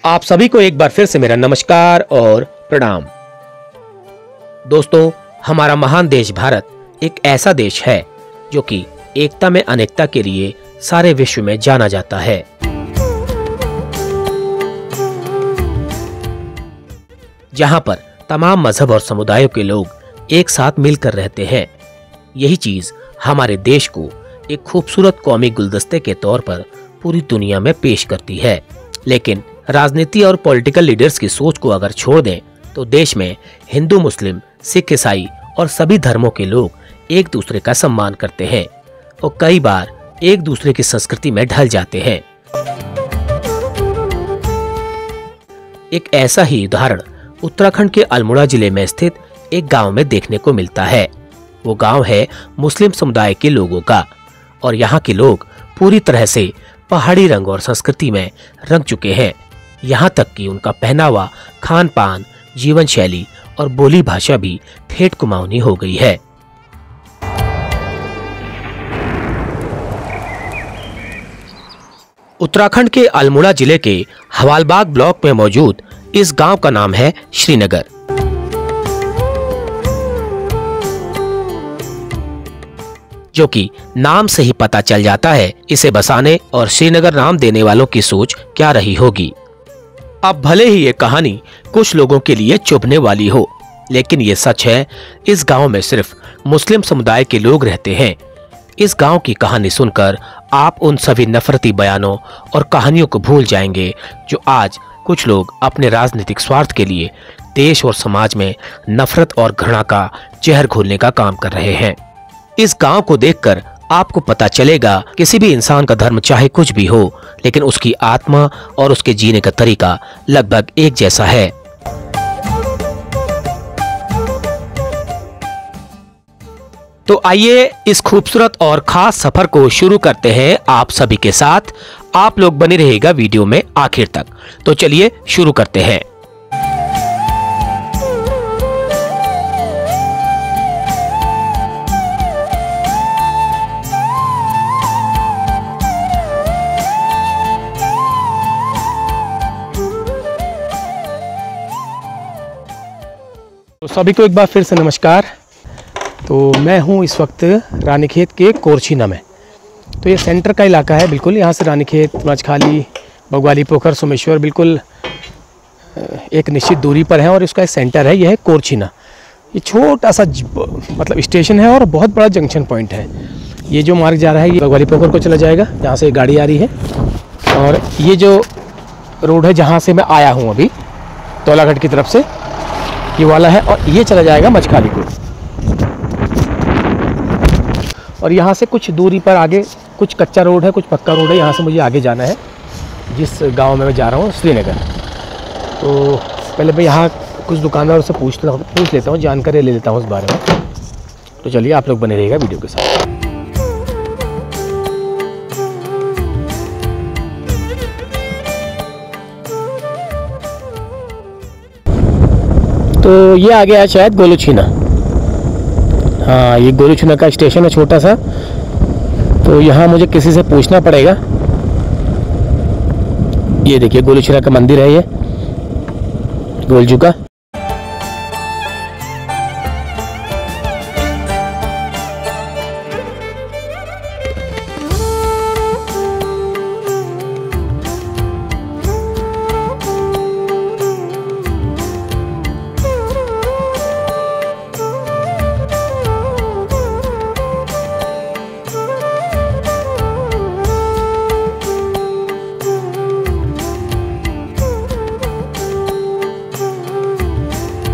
आप सभी को एक बार फिर से मेरा नमस्कार और प्रणाम। दोस्तों, हमारा महान देश भारत एक ऐसा देश है जो कि एकता में अनेकता के लिए सारे विश्व में जाना जाता है। जहां पर तमाम मजहब और समुदायों के लोग एक साथ मिलकर रहते हैं। यही चीज हमारे देश को एक खूबसूरत कौमी गुलदस्ते के तौर पर पूरी दुनिया में पेश करती है। लेकिन राजनीति और पॉलिटिकल लीडर्स की सोच को अगर छोड़ दें तो देश में हिंदू, मुस्लिम, सिख, ईसाई और सभी धर्मों के लोग एक दूसरे का सम्मान करते हैं और कई बार एक दूसरे की संस्कृति में ढल जाते हैं। एक ऐसा ही उदाहरण उत्तराखंड के अल्मोड़ा जिले में स्थित एक गांव में देखने को मिलता है। वो गांव है मुस्लिम समुदाय के लोगों का और यहाँ के लोग पूरी तरह से पहाड़ी रंग और संस्कृति में रंग चुके हैं। यहाँ तक कि उनका पहनावा, खान पान, जीवन शैली और बोली भाषा भी ठेठ कुमाऊनी हो गई है। उत्तराखंड के अल्मोड़ा जिले के हवालबाग ब्लॉक में मौजूद इस गांव का नाम है श्रीनगर। जो कि नाम से ही पता चल जाता है इसे बसाने और श्रीनगर नाम देने वालों की सोच क्या रही होगी। अब भले ही ये कहानी कुछ लोगों के लिए चुभने वाली हो, लेकिन ये सच है, इस गांव में सिर्फ मुस्लिम समुदाय के लोग रहते हैं। इस गांव की कहानी सुनकर आप उन सभी नफरती बयानों और कहानियों को भूल जाएंगे जो आज कुछ लोग अपने राजनीतिक स्वार्थ के लिए देश और समाज में नफरत और घृणा का जहर घोलने का काम कर रहे हैं। इस गांव को देखकर आपको पता चलेगा किसी भी इंसान का धर्म चाहे कुछ भी हो, लेकिन उसकी आत्मा और उसके जीने का तरीका लगभग एक जैसा है। तो आइए इस खूबसूरत और खास सफर को शुरू करते हैं आप सभी के साथ। आप लोग बने रहिएगा वीडियो में आखिर तक। तो चलिए शुरू करते हैं। तो सभी को एक बार फिर से नमस्कार। तो मैं हूं इस वक्त रानीखेत के कोरछीना में। तो ये सेंटर का इलाका है बिल्कुल। यहाँ से रानीखेत, मचखाली, बगवाली, पोखर, सोमेश्वर बिल्कुल एक निश्चित दूरी पर है और इसका एक सेंटर है, यह है कोरछीना। ये छोटा सा मतलब स्टेशन है और बहुत बड़ा जंक्शन पॉइंट है। ये जो मार्ग जा रहा है ये बगवाली पोखर को चला जाएगा, जहाँ से गाड़ी आ रही है। और ये जो रोड है जहाँ से मैं आया हूँ अभी तौलागढ़ की तरफ से, ये वाला है, और ये चला जाएगा मचखाली को। और यहाँ से कुछ दूरी पर आगे कुछ कच्चा रोड है, कुछ पक्का रोड है। यहाँ से मुझे आगे जाना है जिस गांव में मैं जा रहा हूँ, श्रीनगर। तो पहले मैं यहाँ कुछ दुकानदारों से पूछ लेता हूँ, जानकारी ले लेता हूँ इस बारे में। तो चलिए आप लोग बने रहिएगा वीडियो के साथ। तो ये आ गया है शायद गोलूछीना। हाँ, ये गोलूछीना का स्टेशन है छोटा सा। तो यहाँ मुझे किसी से पूछना पड़ेगा। ये देखिए गोलूछीना का मंदिर है, ये गोलजू का।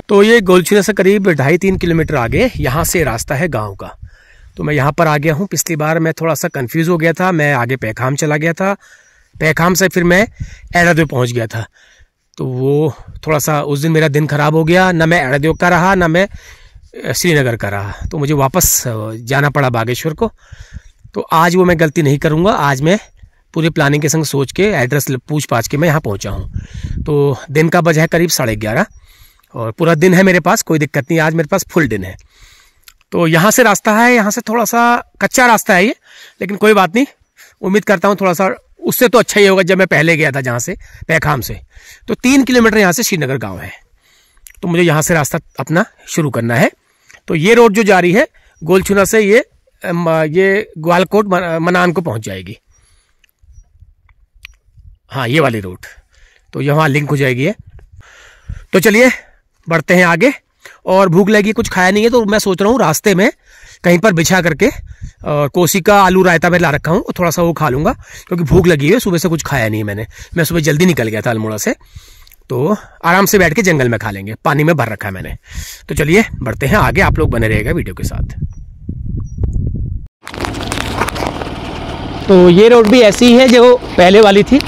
तो ये गोलछीना से करीब 2.5-3 किलोमीटर आगे यहाँ से रास्ता है गांव का। तो मैं यहाँ पर आ गया हूँ। पिछली बार मैं थोड़ा सा कंफ्यूज हो गया था, मैं आगे पैखाम चला गया था, पैखाम से फिर मैं एड़ादेव पहुँच गया था। तो वो थोड़ा सा उस दिन मेरा दिन खराब हो गया, ना मैं एड़ादेव का रहा ना मैं श्रीनगर का रहा। तो मुझे वापस जाना पड़ा बागेश्वर को। तो आज वो मैं गलती नहीं करूँगा। आज मैं पूरी प्लानिंग के संग सोच के एड्रेस पूछ पाछ के मैं यहाँ पहुँचा हूँ। तो दिन का बज है करीब 11:30 और पूरा दिन है मेरे पास, कोई दिक्कत नहीं, आज मेरे पास फुल दिन है। तो यहाँ से रास्ता है, यहाँ से थोड़ा सा कच्चा रास्ता है ये, लेकिन कोई बात नहीं, उम्मीद करता हूँ थोड़ा सा उससे तो अच्छा ही होगा जब मैं पहले गया था जहाँ से, पैखाम से। तो 3 किलोमीटर यहाँ से श्रीनगर गाँव है। तो मुझे यहाँ से रास्ता अपना शुरू करना है। तो ये रोड जो जा रही है गोलचुना से ये ग्वालकोट मनान को पहुँच जाएगी। हाँ, ये वाली रोड तो यहाँ लिंक हो जाएगी है। तो चलिए बढ़ते हैं आगे। और भूख लगी, कुछ खाया नहीं है, तो मैं सोच रहा हूँ रास्ते में कहीं पर बिछा करके कोसी का आलू रायता में ला रखा हूँ, थोड़ा सा वो खा लूँगा क्योंकि भूख लगी है। सुबह से कुछ खाया नहीं है मैं सुबह जल्दी निकल गया था अल्मोड़ा से, तो आराम से बैठ के जंगल में खा लेंगे। पानी में भर रखा है मैंने। तो चलिए बढ़ते हैं आगे, आप लोग बने रहेगा वीडियो के साथ। तो ये रोड भी ऐसी है जो पहले वाली थी,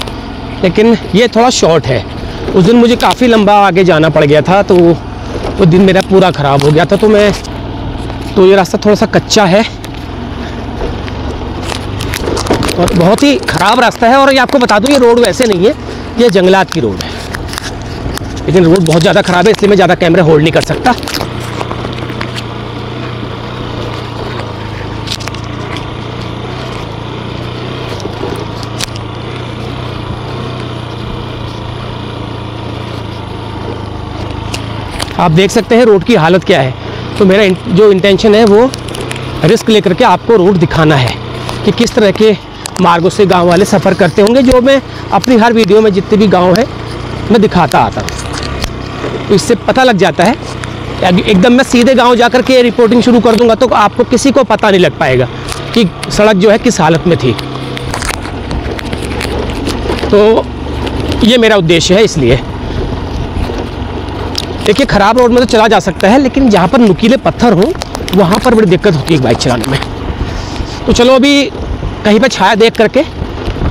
लेकिन ये थोड़ा शॉर्ट है। उस दिन मुझे काफ़ी लंबा आगे जाना पड़ गया था, तो वो दिन मेरा पूरा ख़राब हो गया था। तो ये रास्ता थोड़ा सा कच्चा है और बहुत ही ख़राब रास्ता है। और ये आपको बता दूं, ये रोड वैसे नहीं है, ये जंगलात की रोड है, लेकिन रोड बहुत ज़्यादा ख़राब है, इसलिए मैं ज़्यादा कैमरा होल्ड नहीं कर सकता। आप देख सकते हैं रोड की हालत क्या है। तो मेरा जो इंटेंशन है वो रिस्क लेकर के आपको रोड दिखाना है कि किस तरह के मार्गों से गांव वाले सफ़र करते होंगे, जो मैं अपनी हर वीडियो में जितने भी गांव हैं मैं दिखाता आता हूँ। तो इससे पता लग जाता है। एकदम मैं सीधे गांव जाकर के रिपोर्टिंग शुरू कर दूंगा तो आपको किसी को पता नहीं लग पाएगा कि सड़क जो है किस हालत में थी। तो ये मेरा उद्देश्य है। इसलिए देखिए, ख़राब रोड में तो चला जा सकता है, लेकिन जहाँ पर नुकीले पत्थर हों वहाँ पर बड़ी दिक्कत होती है बाइक चलाने में। तो चलो अभी कहीं पे छाया देख करके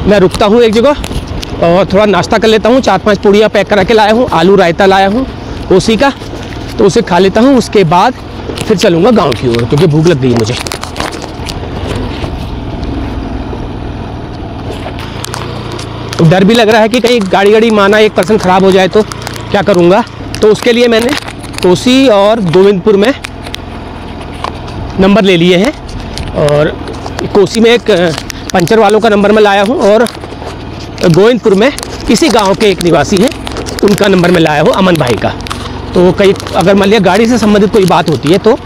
मैं रुकता हूँ एक जगह और थोड़ा नाश्ता कर लेता हूँ। 4-5 पूड़ियाँ पैक करा के लाया हूँ, आलू रायता लाया हूँ कोसी का, तो उसे खा लेता हूँ। उसके बाद फिर चलूँगा गाँव की ओर, क्योंकि भूख लग गई है मुझे। तो डर भी लग रहा है कि कहीं गाड़ी माना 1% ख़राब हो जाए तो क्या करूँगा। तो उसके लिए मैंने कोसी और गोविंदपुर में नंबर ले लिए हैं, और कोसी में एक पंचर वालों का नंबर मैं लाया हूं, और गोविंदपुर में इसी गांव के एक निवासी हैं, उनका नंबर मैं लाया हूं, अमन भाई का। तो कहीं अगर मान लिया गाड़ी से संबंधित कोई बात होती है तो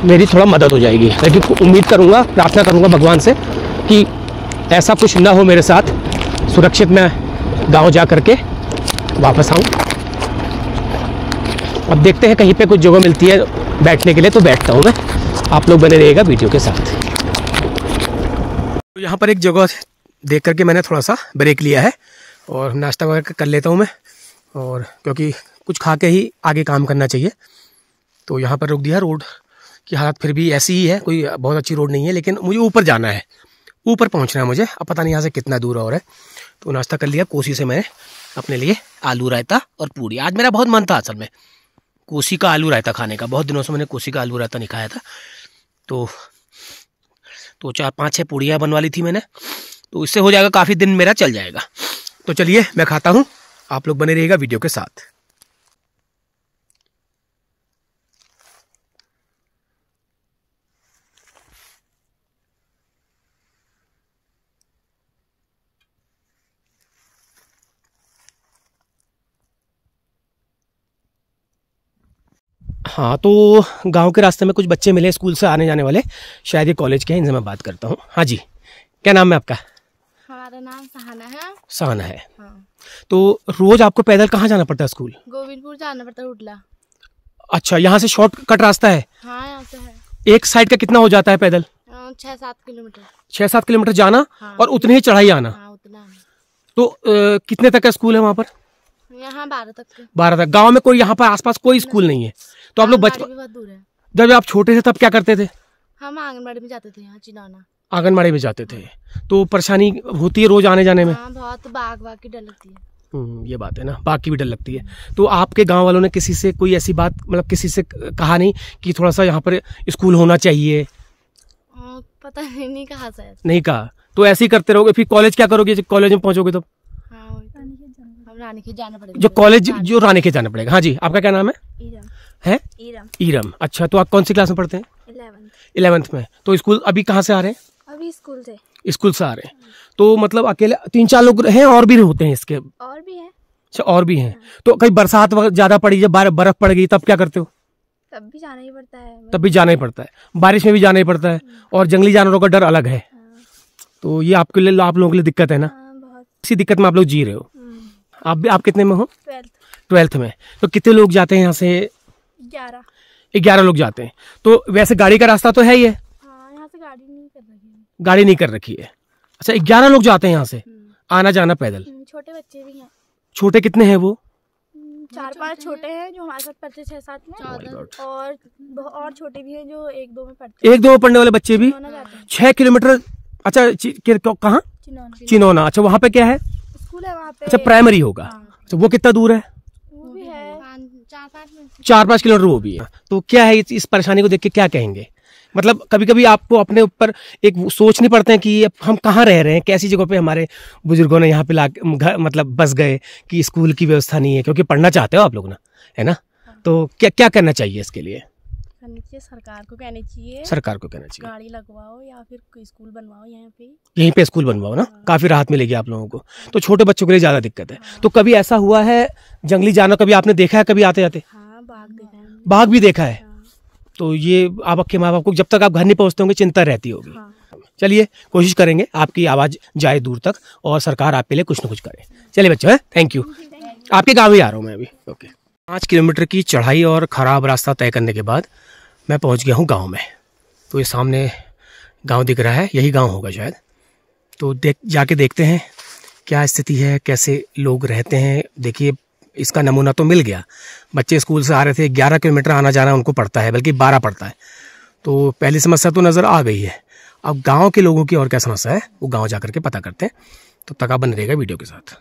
मेरी थोड़ा मदद हो जाएगी। लेकिन उम्मीद करूँगा, प्रार्थना करूँगा भगवान से कि ऐसा कुछ ना हो मेरे साथ, सुरक्षित मैं गाँव जा कर के वापस आऊँ। अब देखते हैं, कहीं पे कुछ जगह मिलती है बैठने के लिए तो बैठता हूँ मैं। आप लोग बने रहिएगा वीडियो के साथ। तो यहाँ पर एक जगह देख करके मैंने थोड़ा सा ब्रेक लिया है और नाश्ता वगैरह कर लेता हूँ मैं, और क्योंकि कुछ खा के ही आगे काम करना चाहिए। तो यहाँ पर रुक दिया। रोड की हालत फिर भी ऐसी ही है, कोई बहुत अच्छी रोड नहीं है, लेकिन मुझे ऊपर जाना है, ऊपर पहुँचना है मुझे। अब पता नहीं यहाँ से कितना दूर और है। तो नाश्ता कर लिया। कोसी से मैंने अपने लिए आलू रायता और पूड़ी। आज मेरा बहुत मन था असल में कोसी का आलू रायता खाने का, बहुत दिनों से मैंने कोसी का आलू रायता नहीं खाया था। तो 4-5-6 पूड़ियाँ बनवा ली थी मैंने, तो इससे हो जाएगा, काफ़ी दिन मेरा चल जाएगा। तो चलिए मैं खाता हूँ, आप लोग बने रहिएगा वीडियो के साथ। हाँ, तो गांव के रास्ते में कुछ बच्चे मिले स्कूल से आने जाने वाले, शायद ये कॉलेज के हैं, इनसे मैं बात करता हूँ। हाँ जी, क्या नाम है आपका? हमारा नाम सहाना है। सहाना है। हाँ। तो रोज आपको पैदल कहाँ जाना पड़ता है स्कूल? गोविंदपुर जाना पड़ता है, उडला। अच्छा, यहाँ से शॉर्टकट रास्ता है? हाँ, यहाँ से है। एक साइड का कितना हो जाता है पैदल? 6-7 किलोमीटर। 6-7 किलोमीटर जाना। हाँ। और उतनी ही चढ़ाई आना। हाँ, उतना। तो कितने तक का स्कूल है वहाँ पर? यहाँ 12 तक। 12 तक। गाँव में कोई यहाँ पर आसपास कोई स्कूल नहीं है? तो आप लोग बहुत दूर है। जब आप छोटे थे तब क्या करते थे? हम आंगनबाड़ी में जाते थे, यहाँ चिनाना। आंगनबाड़ी में जाते थे। तो परेशानी होती है रोज आने जाने में? हाँ, बहुत। बाघ की डर लगती है। ये बात है ना, बाघ की भी डर लगती है। तो आपके गांव वालों ने किसी से कोई ऐसी बात, मतलब किसी से कहा नहीं कि थोड़ा सा यहाँ पर स्कूल होना चाहिए? पता नहीं कहा शायद। नहीं कहा। तो ऐसे ही करते रहोगे, फिर कॉलेज क्या करोगे जब कॉलेज में पहुंचोगे तो? रानीखेत जाना पड़ेगा। जो कॉलेज जो रानीखेत जाना पड़ेगा। हाँ जी, आपका क्या नाम है? है ईरम। अच्छा, तो आप कौन सी क्लास में पढ़ते हैं? 11th। 11th में। तो स्कूल अभी कहाँ से आ रहे हैं? अभी स्कूल से आ रहे हैं। तो मतलब अकेले 3-4 लोग हैं और भी होते हैं इसके? और भी है। अच्छा, और भी हैं। तो कहीं बरसात ज्यादा पड़ी, जब बर्फ पड़ गई, तब क्या करते हो? तब भी जाना ही पड़ता है। तब भी जाना ही पड़ता है, बारिश में भी जाना ही पड़ता है। और जंगली जानवरों का डर अलग है। तो ये आपके लिए, आप लोगों के लिए दिक्कत है ना? बहुत। इसी दिक्कत में आप लोग जी रहे हो। आप कितने में हो? 12th 12th में। तो कितने लोग जाते हैं यहाँ से? 11 लोग जाते हैं। तो वैसे गाड़ी का रास्ता तो है ही है? हाँ, यहाँ से गाड़ी नहीं कर रही है। गाड़ी नहीं कर रखी है। अच्छा, 11 लोग जाते हैं यहाँ से आना जाना पैदल? छोटे बच्चे भी हैं। छोटे कितने हैं वो? 4-5 छोटे हैं जो हमारे साथ पढ़ते 6-7 में। और छोटे भी हैं जो 1-2 में पढ़ते। 1-2 में पढ़ने वाले बच्चे भी? चिनौना जाते हैं। 6 किलोमीटर? अच्छा, कहाँ? चिनौना। अच्छा, वहाँ पे क्या है? स्कूल है वहाँ पे। अच्छा, प्राइमरी होगा। अच्छा, वो कितना दूर है? वो भी है 4-5 किलोमीटर वो भी है। तो क्या है, इस परेशानी को देख के क्या कहेंगे? मतलब कभी कभी आपको अपने ऊपर एक सोचने पड़ते हैं कि हम कहाँ रह रहे हैं, कैसी जगह पे हमारे बुजुर्गों ने यहाँ पे मतलब बस गए, कि स्कूल की व्यवस्था नहीं है, क्योंकि पढ़ना चाहते हो आप लोग ना, है ना? तो क्या क्या करना चाहिए इसके लिए? करनी चाहिए, सरकार को कहना चाहिए। सरकार को कहना चाहिए गाड़ी लगवाओ या फिर कोई स्कूल बनवाओ यहीं पे स्कूल बनवाओ ना, काफी राहत मिलेगी आप लोगों को। तो छोटे बच्चों के लिए ज्यादा दिक्कत है। तो कभी ऐसा हुआ है जंगली जानवर कभी आपने देखा है कभी आते जाते? हाँ, बाघ देखा है। बाघ भी देखा है? तो ये आपके माँ बाप को जब तक आप घर नहीं पहुंचते होंगे चिंता रहती होगी। चलिए, कोशिश करेंगे आपकी आवाज जाए दूर तक और सरकार आपके लिए कुछ न कुछ करे। चलिए बच्चों, थैंक यू। आपके गाँव ही आ रहा हूँ मैं अभी। ओके। 5 किलोमीटर की चढ़ाई और खराब रास्ता तय करने के बाद मैं पहुंच गया हूं गांव में। तो ये सामने गांव दिख रहा है, यही गांव होगा शायद। तो जाके देखते हैं क्या स्थिति है, कैसे लोग रहते हैं। देखिए, इसका नमूना तो मिल गया। बच्चे स्कूल से आ रहे थे, 11 किलोमीटर आना जाना उनको पड़ता है, बल्कि 12 पड़ता है। तो पहली समस्या तो नज़र आ गई है। अब गाँव के लोगों की और क्या समस्या है वो गाँव जा करके पता करते हैं। तो तक आप बने रहेगा वीडियो के साथ।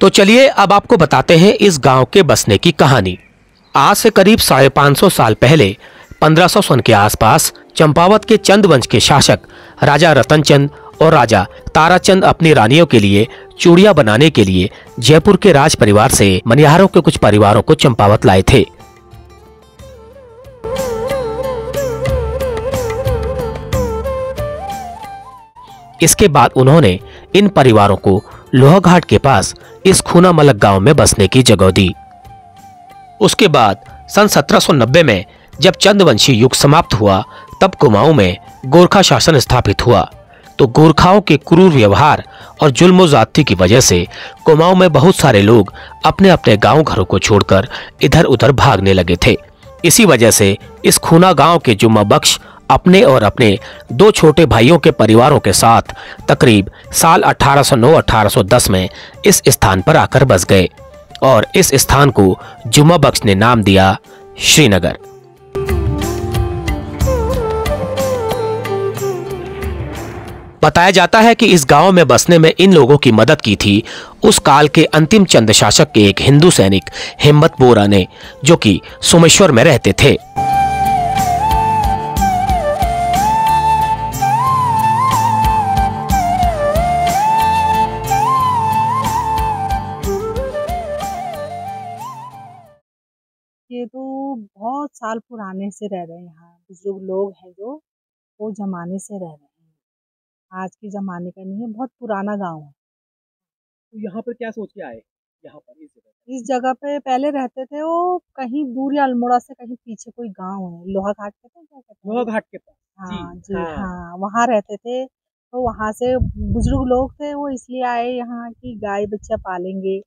तो चलिए अब आपको बताते हैं इस गांव के बसने की कहानी। आज से करीब 550 साल पहले 1500 सन के आसपास चंपावत के चंद वंश के शासक राजा रतनचंद और राजा ताराचंद अपनी रानियों के लिए चूड़ियां बनाने के लिए जयपुर के राज परिवार से मनिहारों के कुछ परिवारों को चंपावत लाए थे। इसके बाद उन्होंने इन परिवारों को लोहाघाट के पास इस खूना मलक गांव में बसने की जगह दी। उसके बाद सन 1790 में जब चंदवंशी युग समाप्त हुआ, तब कुमाऊं में गोरखा शासन स्थापित हुआ। तो गोरखाओं के क्रूर व्यवहार और जुल्म ज्यादती की वजह से कुमाऊं में बहुत सारे लोग अपने अपने गांव घरों को छोड़कर इधर उधर भागने लगे थे। इसी वजह से इस खूना गांव के जुम्मा बख्श अपने और अपने 2 छोटे भाइयों के परिवारों के साथ तकरीब साल 1809-1810 में इस स्थान पर आकर बस गए और इस स्थान को जुम्मा बख्श ने नाम दिया श्रीनगर। बताया जाता है कि इस गांव में बसने में इन लोगों की मदद की थी उस काल के अंतिम चंद शासक के एक हिंदू सैनिक हिम्मत बोरा ने, जो कि सोमेश्वर में रहते थे। ये तो बहुत साल पुराने से रह रहे हैं यहाँ। बुजुर्ग लोग हैं जो वो जमाने से रह रहे हैं, आज के जमाने का नहीं है, बहुत पुराना गांव है। तो यहाँ पर क्या सोच के आए? यहाँ पर इस जगह पे पहले रहते थे, वो कहीं दूर या अल्मोड़ा से कहीं पीछे कोई गांव है, लोहा घाट कहते हैं, क्या कहते हैं? लोहाघाट के पास। हाँ जी, हाँ, वहाँ रहते थे। तो वहाँ से बुजुर्ग लोग थे, वो इसलिए आए यहाँ कि गाय बच्चा पालेंगे,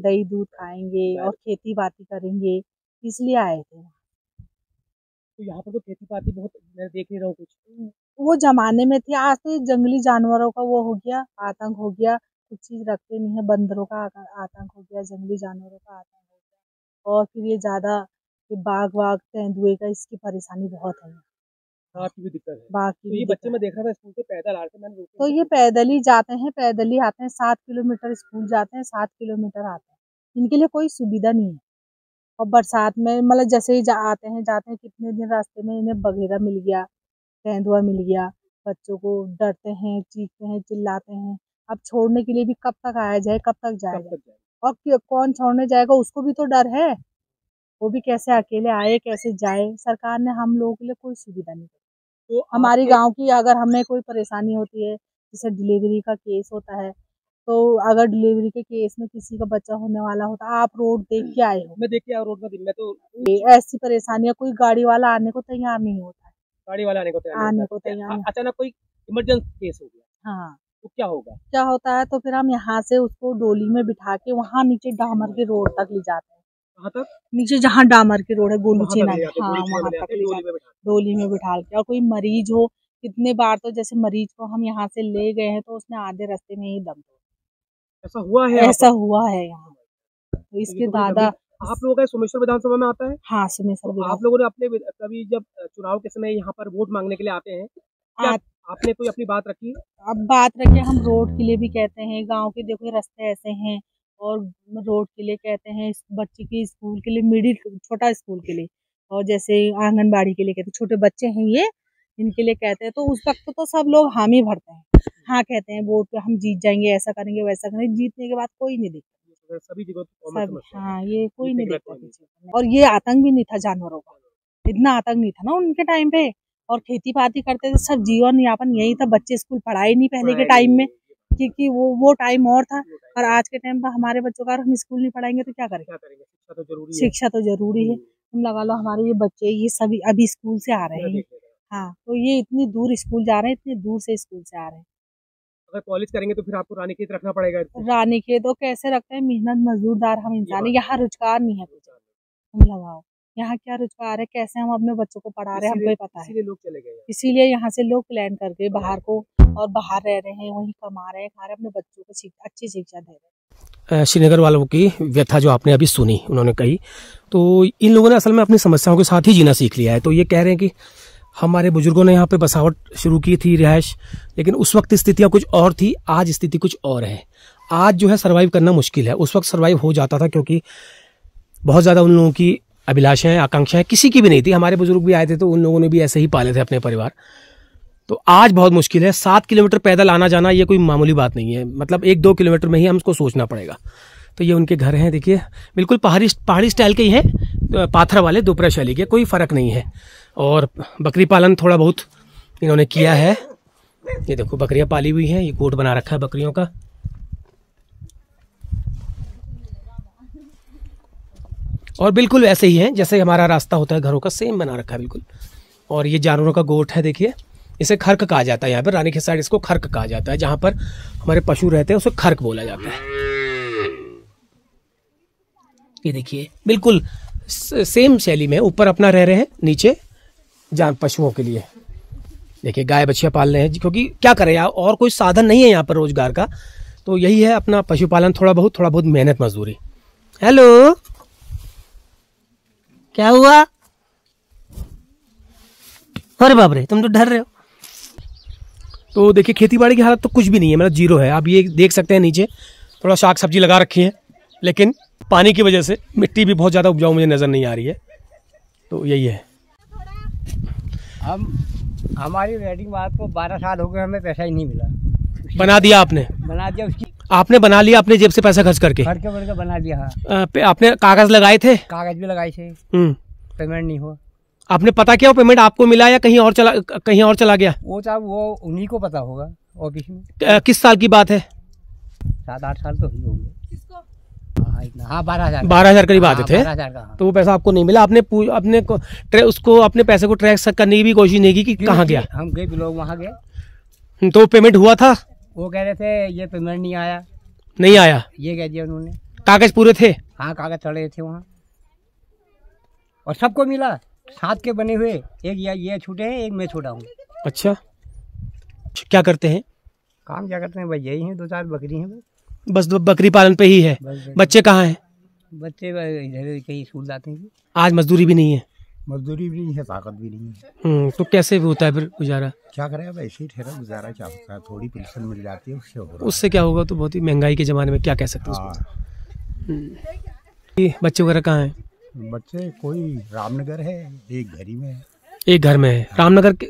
दही दूध खाएंगे और खेती बाती करेंगे, इसलिए आए थे। तो यहाँ पर तो खेती बाती बहुत, मैं देख नहीं रहा हूँ कुछ। वो जमाने में थी, आज तो जंगली जानवरों का वो हो गया, आतंक हो गया। कुछ चीज रखते नहीं है, बंदरों का आतंक हो गया, जंगली जानवरों का आतंक हो गया। और फिर ये ज्यादा बाघ वाघ तेंदुए का, इसकी परेशानी बहुत है। बाघ की भी दिक्कत है। बाघ की तो ये बच्चे मैं देख रहा था स्कूल से पैदल आ रहे थे, मैंने तो ये पैदल ही जाते हैं, पैदल ही आते हैं। 7 किलोमीटर स्कूल जाते हैं, 7 किलोमीटर आते हैं। इनके लिए कोई सुविधा नहीं है। और बरसात में मतलब जैसे ही आते हैं जाते हैं, कितने दिन रास्ते में इन्हें बघेरा मिल गया, तेंदुआ मिल गया, बच्चों को डरते हैं, चीखते हैं, चिल्लाते हैं। अब छोड़ने के लिए भी कब तक आया जाए, कब तक जाया जाए, और कौन छोड़ने जाएगा, उसको भी तो डर है, वो भी कैसे अकेले आए कैसे जाए। सरकार ने हम लोगों के लिए कोई सुविधा नहीं की। तो हमारी गांव की अगर हमें कोई परेशानी होती है, जैसे डिलीवरी का केस होता है, तो अगर डिलीवरी के केस में किसी का बच्चा होने वाला होता, आप रोड देख के आए हो, मैं देख के आया रोड में, मैं तो ऐसी परेशानियां, कोई गाड़ी वाला आने को तैयार नहीं होता है, गाड़ी वाला आने को तैयार नहीं। अचानक कोई इमरजेंसी केस हो गया, हाँ, तो क्या होगा? क्या होता है, तो फिर हम यहाँ से उसको डोली में बिठा के वहाँ नीचे डामर के रोड तक ले जाते हैं। कहाँ तक? नीचे जहाँ डामर के रोड है, गोलूचीना, हाँ, वहाँ तक ले डोली जाते, डोली में बिठा के। और कोई मरीज हो, कितने बार तो जैसे मरीज को हम यहाँ से ले गए हैं तो उसने आधे रास्ते में ही दम तोड़ा। ऐसा हुआ है? ऐसा हुआ है यहाँ। तो इसके दादा, आप लोगों का सोमेश्वर विधानसभा में आता है? हाँ, सोमेश्वर। आप लोगों ने अपने कभी जब चुनाव के समय यहाँ पर वोट मांगने के लिए आते हैं, क्या आपने कोई अपनी बात रखी? अब बात रखी, हम रोड के लिए भी कहते हैं, गांव के देखो रास्ते ऐसे हैं, और रोड के लिए कहते हैं, बच्चे की स्कूल के लिए, मिडिल छोटा स्कूल के लिए, और जैसे आंगनबाड़ी के लिए कहते हैं, छोटे बच्चे हैं ये, इनके लिए कहते हैं। तो उस वक्त तो सब लोग हामी भरते हैं, हाँ कहते हैं वोट पे हम जीत जाएंगे, ऐसा करेंगे वैसा करेंगे। जीतने के बाद कोई नहीं देखता, सभी जगह सब, हाँ, ये कोई नहीं देखता पीछे। और ये आतंक भी नहीं था जानवरों का, इतना आतंक नहीं था ना उनके टाइम पे, और खेती बाड़ी करते थे, सब जीवन यापन यही था। बच्चे स्कूल पढ़ाई नहीं पहले के टाइम में, क्योंकि वो टाइम और था। और आज के टाइम पर हमारे बच्चों का हम स्कूल नहीं पढ़ाएंगे तो क्या करेंगे? शिक्षा तो जरूरी है। तुम लगा लो हमारे ये बच्चे ये सभी अभी स्कूल से आ रहे हैं, हाँ, तो ये इतनी दूर स्कूल जा रहे हैं, इतनी दूर से स्कूल से आ रहे हैं। अगर कॉलेज करेंगे तो फिर आपको रानीखेत रखना पड़ेगा। रानीखेत तो कैसे रखते हैं, मेहनत मजदूरदार हम इंसान है, यहाँ रोजगार नहीं है कुछ। तुम लगाओ यहाँ क्या रोजगार है, कैसे हम अपने बच्चों को पढ़ा रहे हैं, हमको ही पता है। इसीलिए लोग चले गए, इसीलिए यहाँ से लोग प्लान करके बाहर को, और बाहर रह रहे हैं, वहीं कमा रहे हैं, खा रहे हैं, अपने बच्चों को अच्छी शिक्षा दे रहे हैं। श्रीनगर वालों की व्यथा जो आपने अभी सुनी, उन्होंने कही, तो इन लोगों ने असल में अपनी समस्याओं के साथ ही जीना सीख लिया है। तो ये कह रहे हैं कि हमारे बुजुर्गों ने यहाँ पे बसावट शुरू की थी, रिहाइश, लेकिन उस वक्त स्थितियाँ कुछ और थी, आज स्थिति कुछ और है। आज जो है सर्वाइव करना मुश्किल है, उस वक्त सर्वाइव हो जाता था, क्योंकि बहुत ज़्यादा उन लोगों की अभिलाषाएं, आकांक्षाएं किसी की भी नहीं थी। हमारे बुजुर्ग भी आए थे तो उन लोगों ने भी ऐसे ही पाले थे अपने परिवार। तो आज बहुत मुश्किल है। 7 किलोमीटर पैदल आना जाना ये कोई मामूली बात नहीं है, मतलब 1-2 किलोमीटर में ही हमको सोचना पड़ेगा। तो ये उनके घर हैं, देखिए बिल्कुल पहाड़ी स्टाइल के ही हैं, पाथर वाले, दोपहर शैली के, कोई फ़र्क नहीं है। और बकरी पालन थोड़ा बहुत इन्होंने किया है। ये देखो बकरियां पाली हुई हैं, ये गोट बना रखा है बकरियों का। और बिल्कुल वैसे ही है जैसे हमारा रास्ता होता है घरों का, सेम बना रखा है बिल्कुल। और ये जानवरों का गोट है, देखिए इसे खर्क कहा जाता है। यहाँ पर रानीखेत साइड इसको खर्क कहा जाता है, जहाँ पर हमारे पशु रहते हैं उसे खर्क बोला जाता है। ये देखिए बिल्कुल सेम शैली में, ऊपर अपना रह रहे हैं, नीचे जान पशुओं के लिए। देखिए गाय बछिया पाल रहे हैं, क्योंकि क्या करें यार, और कोई साधन नहीं है यहाँ पर रोजगार का, तो यही है अपना पशुपालन, थोड़ा बहुत मेहनत मजदूरी। हेलो, क्या हुआ? अरे बाप रे, तुम तो डर रहे हो। तो देखिए खेती बाड़ी की हालत तो कुछ भी नहीं है, मतलब जीरो है। आप ये देख सकते हैं नीचे थोड़ा साग सब्जी लगा रखी है, लेकिन पानी की वजह से मिट्टी भी बहुत ज़्यादा उपजाऊ मुझे नज़र नहीं आ रही है। तो यही है। हमारी वेडिंग बात को 12 साल हो गए, हमें पैसा ही नहीं मिला। बना दिया आपने? बना दिया, उसकी आपने बना लिया अपने जेब से पैसा खर्च करके? बना दिया। हाँ। आपने कागज लगाए थे? कागज भी लगाए थे, पेमेंट नहीं हुआ। आपने पता किया वो पेमेंट आपको मिला या कहीं और चला गया? वो उन्हीं को पता होगा ऑफिस में। किस साल की बात है? 7-8 साल तो ही होंगे। हाँ 12,000 करीब आते थे। तो वो पैसा आपको नहीं मिला। अपने पैसे को ट्रैक करने की भी कोशिश नहीं की कि कहाँ गया? हम गए, लोग वहाँ गए। तो पेमेंट हुआ था? वो कह रहे थे ये पेमेंट नहीं आया। ये कह दिया उन्होंने। कागज पूरे थे? हाँ कागज चढ़े थे वहाँ, और सबको मिला। 7 के बने हुए, एक ये छूटे हैं, एक मैं छूटा हूँ। अच्छा, क्या करते हैं? काम क्या करते हैं भाई, यही हैं, 2-4 बकरी हैं बस बकरी पालन पे ही है। बच्चे कहाँ हैं? बच्चे इधर कहीं स्कूल जाते हैं। आज मजदूरी भी नहीं है? मजदूरी भी नहीं है, ताकत भी नहीं है। तो कैसे होता है फिर गुजारा? क्या करें, अब ऐसे ही ठहरा गुजारा क्या होता है, थोड़ी पेंशन मिल जाती है, उससे क्या होगा। तो बहुत ही महंगाई के जमाने में क्या कह सकते हैं। बच्चे वगैरह कहाँ हैं? बच्चे कोई रामनगर है, एक घर ही में है। एक घर में है। रामनगर के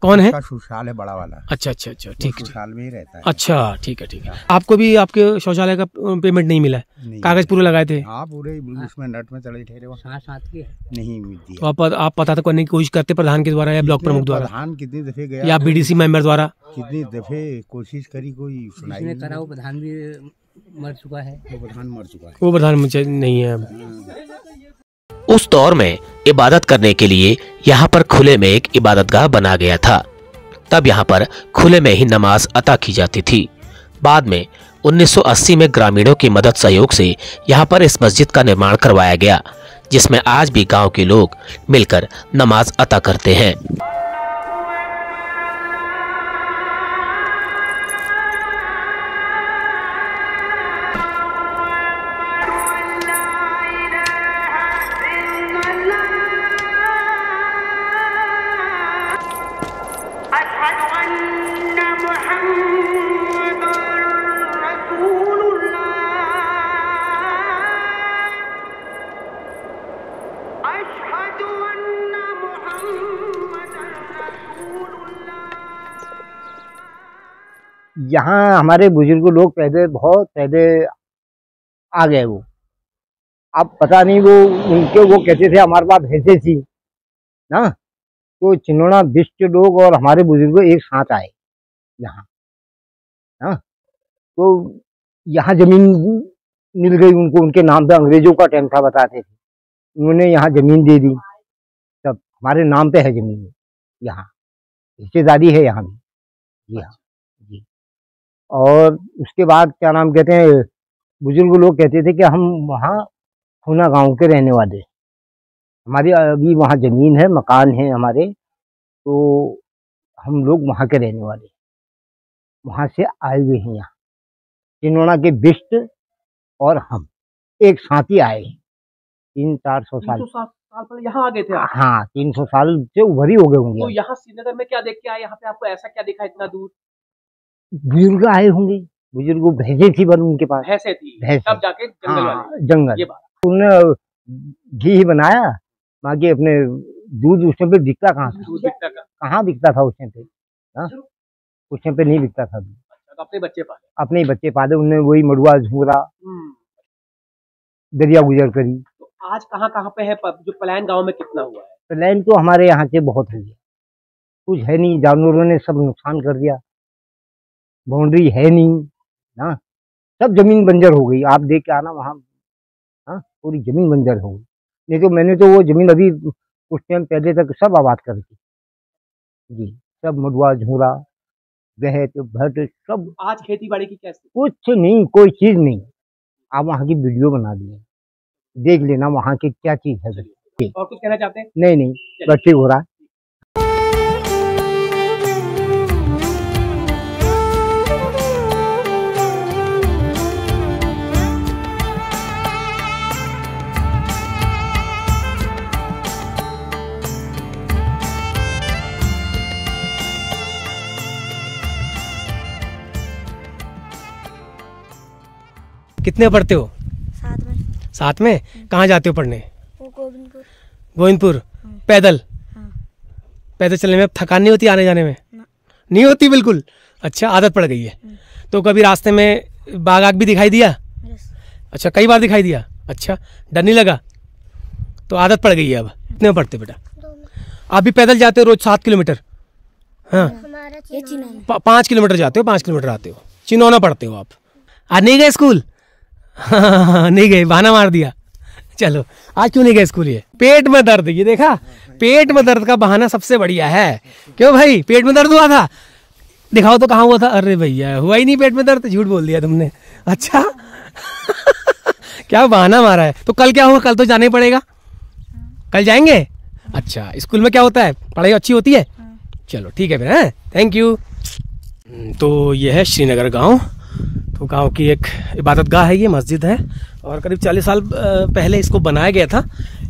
कौन है? शौचालय है बड़ा वाला। अच्छा अच्छा अच्छा, ठीक है। शौचालय में ही रहता है। अच्छा ठीक है ठीक है। आपको भी आपके शौचालय का पेमेंट नहीं मिला है? कागज पूरे लगाए थे? हाँ पूरे उसमें नट में चले ठहरे वो साथ के नहीं मिलती। तो आप पता करने की कोशिश करते प्रधान के द्वारा या ब्लॉक प्रमुख द्वारा? प्रधान कितनी दफे गया या बीडीसी मेंबर द्वारा? कितनी दफे कोशिश करी, कोई सुनाई नहीं करा। वो प्रधान भी मर चुका है। वो प्रधान मर चुका है। वो प्रधान मुझे नहीं है अब। उस दौर में इबादत करने के लिए यहाँ पर खुले में एक इबादतगाह बना गया था। तब यहाँ पर खुले में ही नमाज अता की जाती थी। बाद में 1980 में ग्रामीणों की मदद सहयोग से यहाँ पर इस मस्जिद का निर्माण करवाया गया, जिसमें आज भी गांव के लोग मिलकर नमाज अता करते हैं। यहाँ हमारे बुजुर्ग लोग पहले बहुत पहले आ गए। वो अब पता नहीं वो उनके वो कहते थे हमारे पास भैंसे थी ना, तो चिन्नोना बिष्ट लोग और हमारे बुजुर्ग एक साथ आए यहाँ ना। तो यहाँ जमीन मिल गई उनको, उनके नाम पे अंग्रेजों का टाइम था बताते थे, उन्होंने यहाँ जमीन दे दी। तब हमारे नाम पे है जमीन, यहाँ हिस्सेदारी है यहाँ भी। जी हाँ जी। और उसके बाद क्या नाम कहते हैं, बुजुर्ग लोग कहते थे कि हम वहाँ खूना गांव के रहने वाले, हमारी अभी वहाँ जमीन है, मकान है हमारे, तो हम लोग वहाँ के रहने वाले, वहाँ से आए हुए हैं यहाँ। चिन्नोना के बिष्ट और हम एक साथ ही आए, 300-400 साल पहले यहाँ आ गए थे? हाँ 300 साल से उभर ही हो गए होंगे। तो यहाँ श्रीनगर में क्या देख के आए? यहाँ पे आपको ऐसा क्या दिखा इतना दूर? बुजुर्ग आए होंगे, बुजुर्ग भैंसे थी बन उनके पास, भैंसे थी भैंसे। तब जाके जंगल वाले जंगल ये बात। उन्होंने घी ही बनाया, बाकी अपने दूध उस टाइम पे बिकता कहाँ था? कहाँ बिकता था उस टाइम पे? उस टाइम पे नहीं बिकता था। तो अपने बच्चे पाले? अपने ही बच्चे पाले उन्होंने, वही मड़ुआ झूरा दरिया गुजर करी। तो आज कहाँ पे है जो पलायन गांव में कितना हुआ है? पलायन तो हमारे यहाँ से बहुत हो गया, कुछ है नहीं, जानवरों ने सब नुकसान कर दिया, बाउंड्री है नहीं ना, सब जमीन बंजर हो गई। आप देख के आना वहाँ, हाँ पूरी जमीन बंजर हो गई। नहीं तो मैंने तो वो जमीन अभी कुछ टाइम पहले तक सब आबाद कर दी जी, सब मडुआ झूरा गहत भट सब। आज खेती बाड़ी की कैसे? कुछ नहीं, कोई चीज नहीं। आप वहाँ की वीडियो बना दी, देख लेना वहाँ की क्या चीज है। और कुछ कहना चाहते हैं? नहीं बस ठीक हो रहा है। कितने पढ़ते हो? 7 में। 7 में? कहाँ जाते हो पढ़ने? गोविंदपुर। गोविंदपुर? पैदल? हाँ। पैदल चलने में थकान नहीं होती आने जाने में? नहीं होती बिल्कुल? अच्छा, आदत पड़ गई है। तो कभी रास्ते में बाघ आग भी दिखाई दिया? अच्छा, कई बार दिखाई दिया। अच्छा, डर नहीं लगा? तो आदत पड़ गई है। अब कितने में पढ़ते बेटा? आप भी पैदल जाते हो रोज 7 किलोमीटर? हाँ, 5 किलोमीटर जाते हो, 5 किलोमीटर आते हो, चिन्नौना पढ़ते हो आप। आज नहीं गए स्कूल? नहीं गए, बहाना मार दिया। चलो, आज क्यों नहीं गए स्कूल? ये पेट में दर्द, ये देखा, पेट में दर्द का बहाना सबसे बढ़िया है। क्यों भाई, पेट में दर्द हुआ था? दिखाओ तो कहाँ हुआ था? अरे भैया, हुआ ही नहीं पेट में दर्द, झूठ बोल दिया तुमने। अच्छा क्या बहाना मारा है? तो कल क्या होगा? कल तो जाना ही पड़ेगा। कल जाएंगे? अच्छा, स्कूल में क्या होता है? पढ़ाई अच्छी होती है? चलो ठीक है फिर, थैंक यू। तो ये है श्रीनगर गांव। तो गांव की एक इबादत गाह है, ये मस्जिद है, और करीब 40 साल पहले इसको बनाया गया था।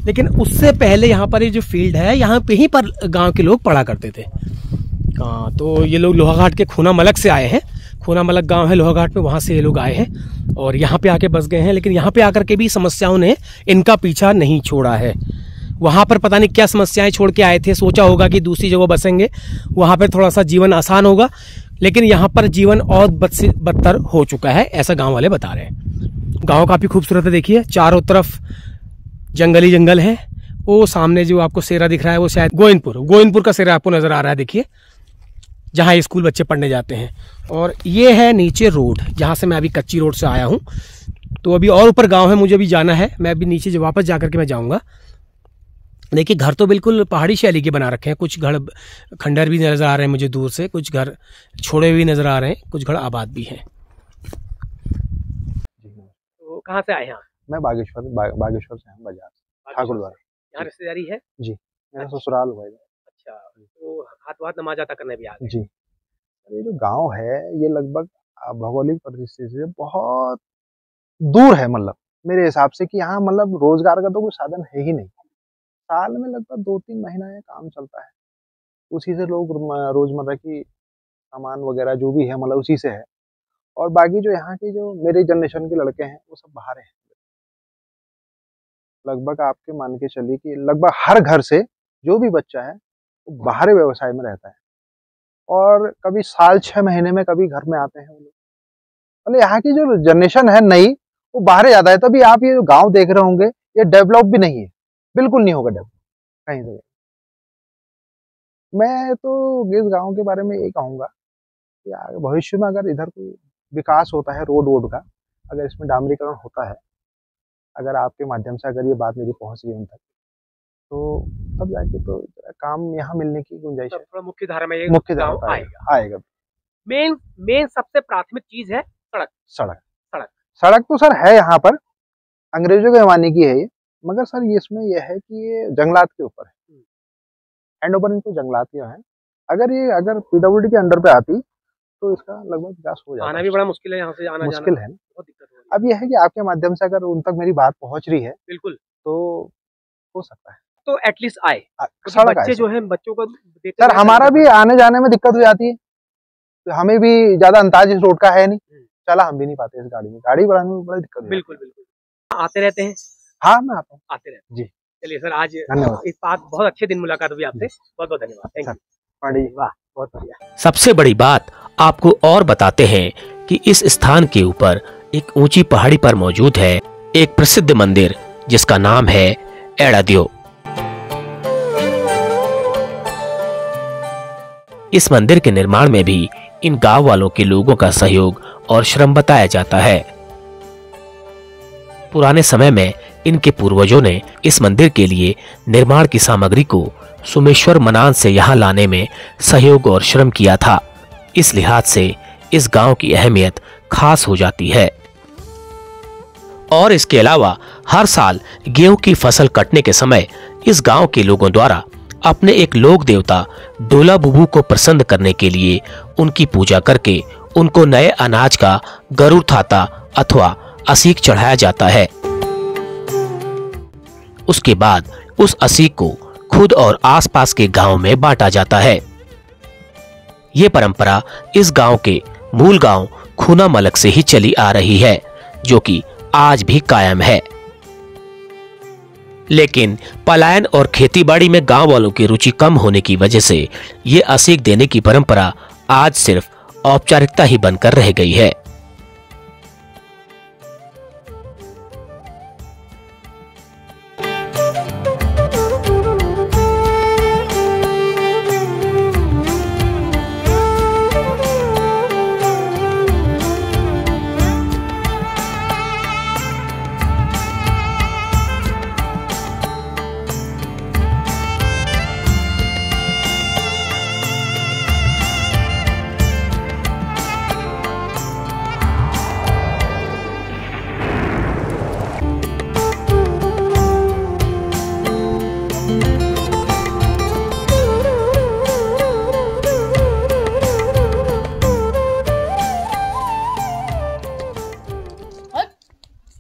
लेकिन उससे पहले यहाँ पर ये जो फील्ड है, यहाँ पे ही पर गांव के लोग पढ़ा करते थे। हाँ, तो ये लोग लोहाघाट के खूना मलक से आए हैं। खूनामलक गांव है लोहाघाट में, वहां से ये लोग आए हैं और यहाँ पे आके बस गए हैं। लेकिन यहाँ पे आकर के भी समस्याओं ने इनका पीछा नहीं छोड़ा है। वहाँ पर पता नहीं क्या समस्याएं छोड़ के आए थे, सोचा होगा कि दूसरी जगह बसेंगे, वहाँ पर थोड़ा सा जीवन आसान होगा, लेकिन यहाँ पर जीवन और बदतर हो चुका है, ऐसा गाँव वाले बता रहे हैं। गाँव काफ़ी खूबसूरत है, देखिए चारों तरफ जंगल ही जंगल है। वो सामने जो आपको सेरा दिख रहा है वो शायद गोविंदपुर का सेरा आपको नज़र आ रहा है, देखिए जहाँ स्कूल बच्चे पढ़ने जाते हैं। और ये है नीचे रोड, जहाँ से मैं अभी कच्ची रोड से आया हूँ। तो अभी और ऊपर गांव है, मुझे अभी जाना है, मैं अभी नीचे जो वापस जाकर के मैं जाऊँगा। देखिए घर तो बिल्कुल पहाड़ी शैली के बना रखे हैं, कुछ घर खंडर भी नज़र आ रहे हैं मुझे दूर से, कुछ घर छोड़े हुए नज़र आ रहे हैं, कुछ घर आबाद भी हैं। तो कहाँ से आए हैं? मैं बागेश्वर से हूँ, बाजार ठाकुर द्वारा। यहाँ रिश्तेदारी है जी, मेरा ससुराल हुआ है। अच्छा, तो हाथ नमाज आता करने भी आ गए? जी, ये जो गांव है ये लगभग भौगोलिक परिस्थिति से बहुत दूर है, मतलब मेरे हिसाब से कि यहाँ मतलब रोजगार का तो कोई साधन है ही नहीं। साल में लगभग 2-3 महीना ये काम चलता है, उसी से लोग रोजमर्रा की सामान वगैरह जो भी है मतलब उसी से है। और बाकी जो यहाँ के जो मेरे जनरेशन के लड़के हैं वो सब बाहर हैं। लगभग आपके मान के चलिए कि लगभग हर घर से जो भी बच्चा है वो बाहरी व्यवसाय में रहता है, और कभी साल 6 महीने में कभी घर में आते हैं वो लोग। मतलब यहाँ की जो जनरेशन है नई वो बाहर जाता है। तभी आप ये जो गांव देख रहे होंगे ये डेवलप भी नहीं है, बिल्कुल नहीं होगा डेवलप कहीं से। मैं तो इस गांव के बारे में ये कहूँगा कि भविष्य में अगर इधर कोई विकास होता है रोड का, अगर इसमें डामरीकरण होता है, अगर आपके माध्यम से अगर ये बात मेरी पहुंच रही है उन तक, तो तब जाके तो काम यहाँ मिलने की गुंजाइश है। थोड़ा मुख्य धारा में मुख्य धारा आएगा। मेन सबसे प्राथमिक चीज है सड़क तो सर है यहाँ पर, अंग्रेजों के जमाने की है ये, मगर सर ये इसमें यह है कि ये जंगलात के ऊपर है, एंड ओवर इनको जंगलात जो है। अगर पीडब्ल्यूडी के अंडर पे आती तो इसका लगभग विकास हो जाता। आना भी बड़ा मुश्किल है, यहाँ से आना मुश्किल है, बहुत दिक्कत है। अब यह है कि आपके माध्यम से अगर उन तक मेरी बात पहुंच रही है बिल्कुल तो हो सकता है, तो एटलीस्ट आए। सड़क बच्चे जो है बच्चों को सर हमारा भी आने जाने में दिक्कत हो जाती है, तो हमें भी ज्यादा अंदाज इस रोड का है नहीं, चला हम भी नहीं पाते इस गाड़ी में, गाड़ी बढ़ाने में बड़ी दिक्कत। बिल्कुल आते रहते हैं? हाँ मैं आता हूँ, आते रहते हैं। जी चलिए सर, आज धन्यवाद, इस बात बहुत अच्छे दिन मुलाकात हुई आपसे, बहुत बहुत धन्यवाद। थैंक यू, वाह बहुत बढ़िया। सबसे बड़ी बात आपको और बताते हैं कि इस स्थान के ऊपर एक ऊंची पहाड़ी पर मौजूद है एक प्रसिद्ध मंदिर जिसका नाम है एड़ादियो। इस मंदिर के निर्माण में भी इन गांव वालों के लोगों का सहयोग और श्रम बताया जाता है। पुराने समय में इनके पूर्वजों ने इस मंदिर के लिए निर्माण की सामग्री को सुमेश्वर मनान से यहाँ लाने में सहयोग और श्रम किया था। इस लिहाज से इस गांव की अहमियत खास हो जाती है। और इसके अलावा हर साल गेहूं की फसल कटने के समय इस गांव के लोगों द्वारा अपने एक लोक देवता डोला बुबू को प्रसन्न करने के लिए उनकी पूजा करके उनको नए अनाज का गरुड़ थाता अथवा असीक चढ़ाया जाता है। उसके बाद उस असीक को खुद और आसपास के गांव में बांटा जाता है। ये परंपरा इस गांव के मूल गांव खूनामलक से ही चली आ रही है, जो कि आज भी कायम है। लेकिन पलायन और खेतीबाड़ी में गांव वालों की रुचि कम होने की वजह से ये असीक देने की परंपरा आज सिर्फ औपचारिकता ही बनकर रह गई है।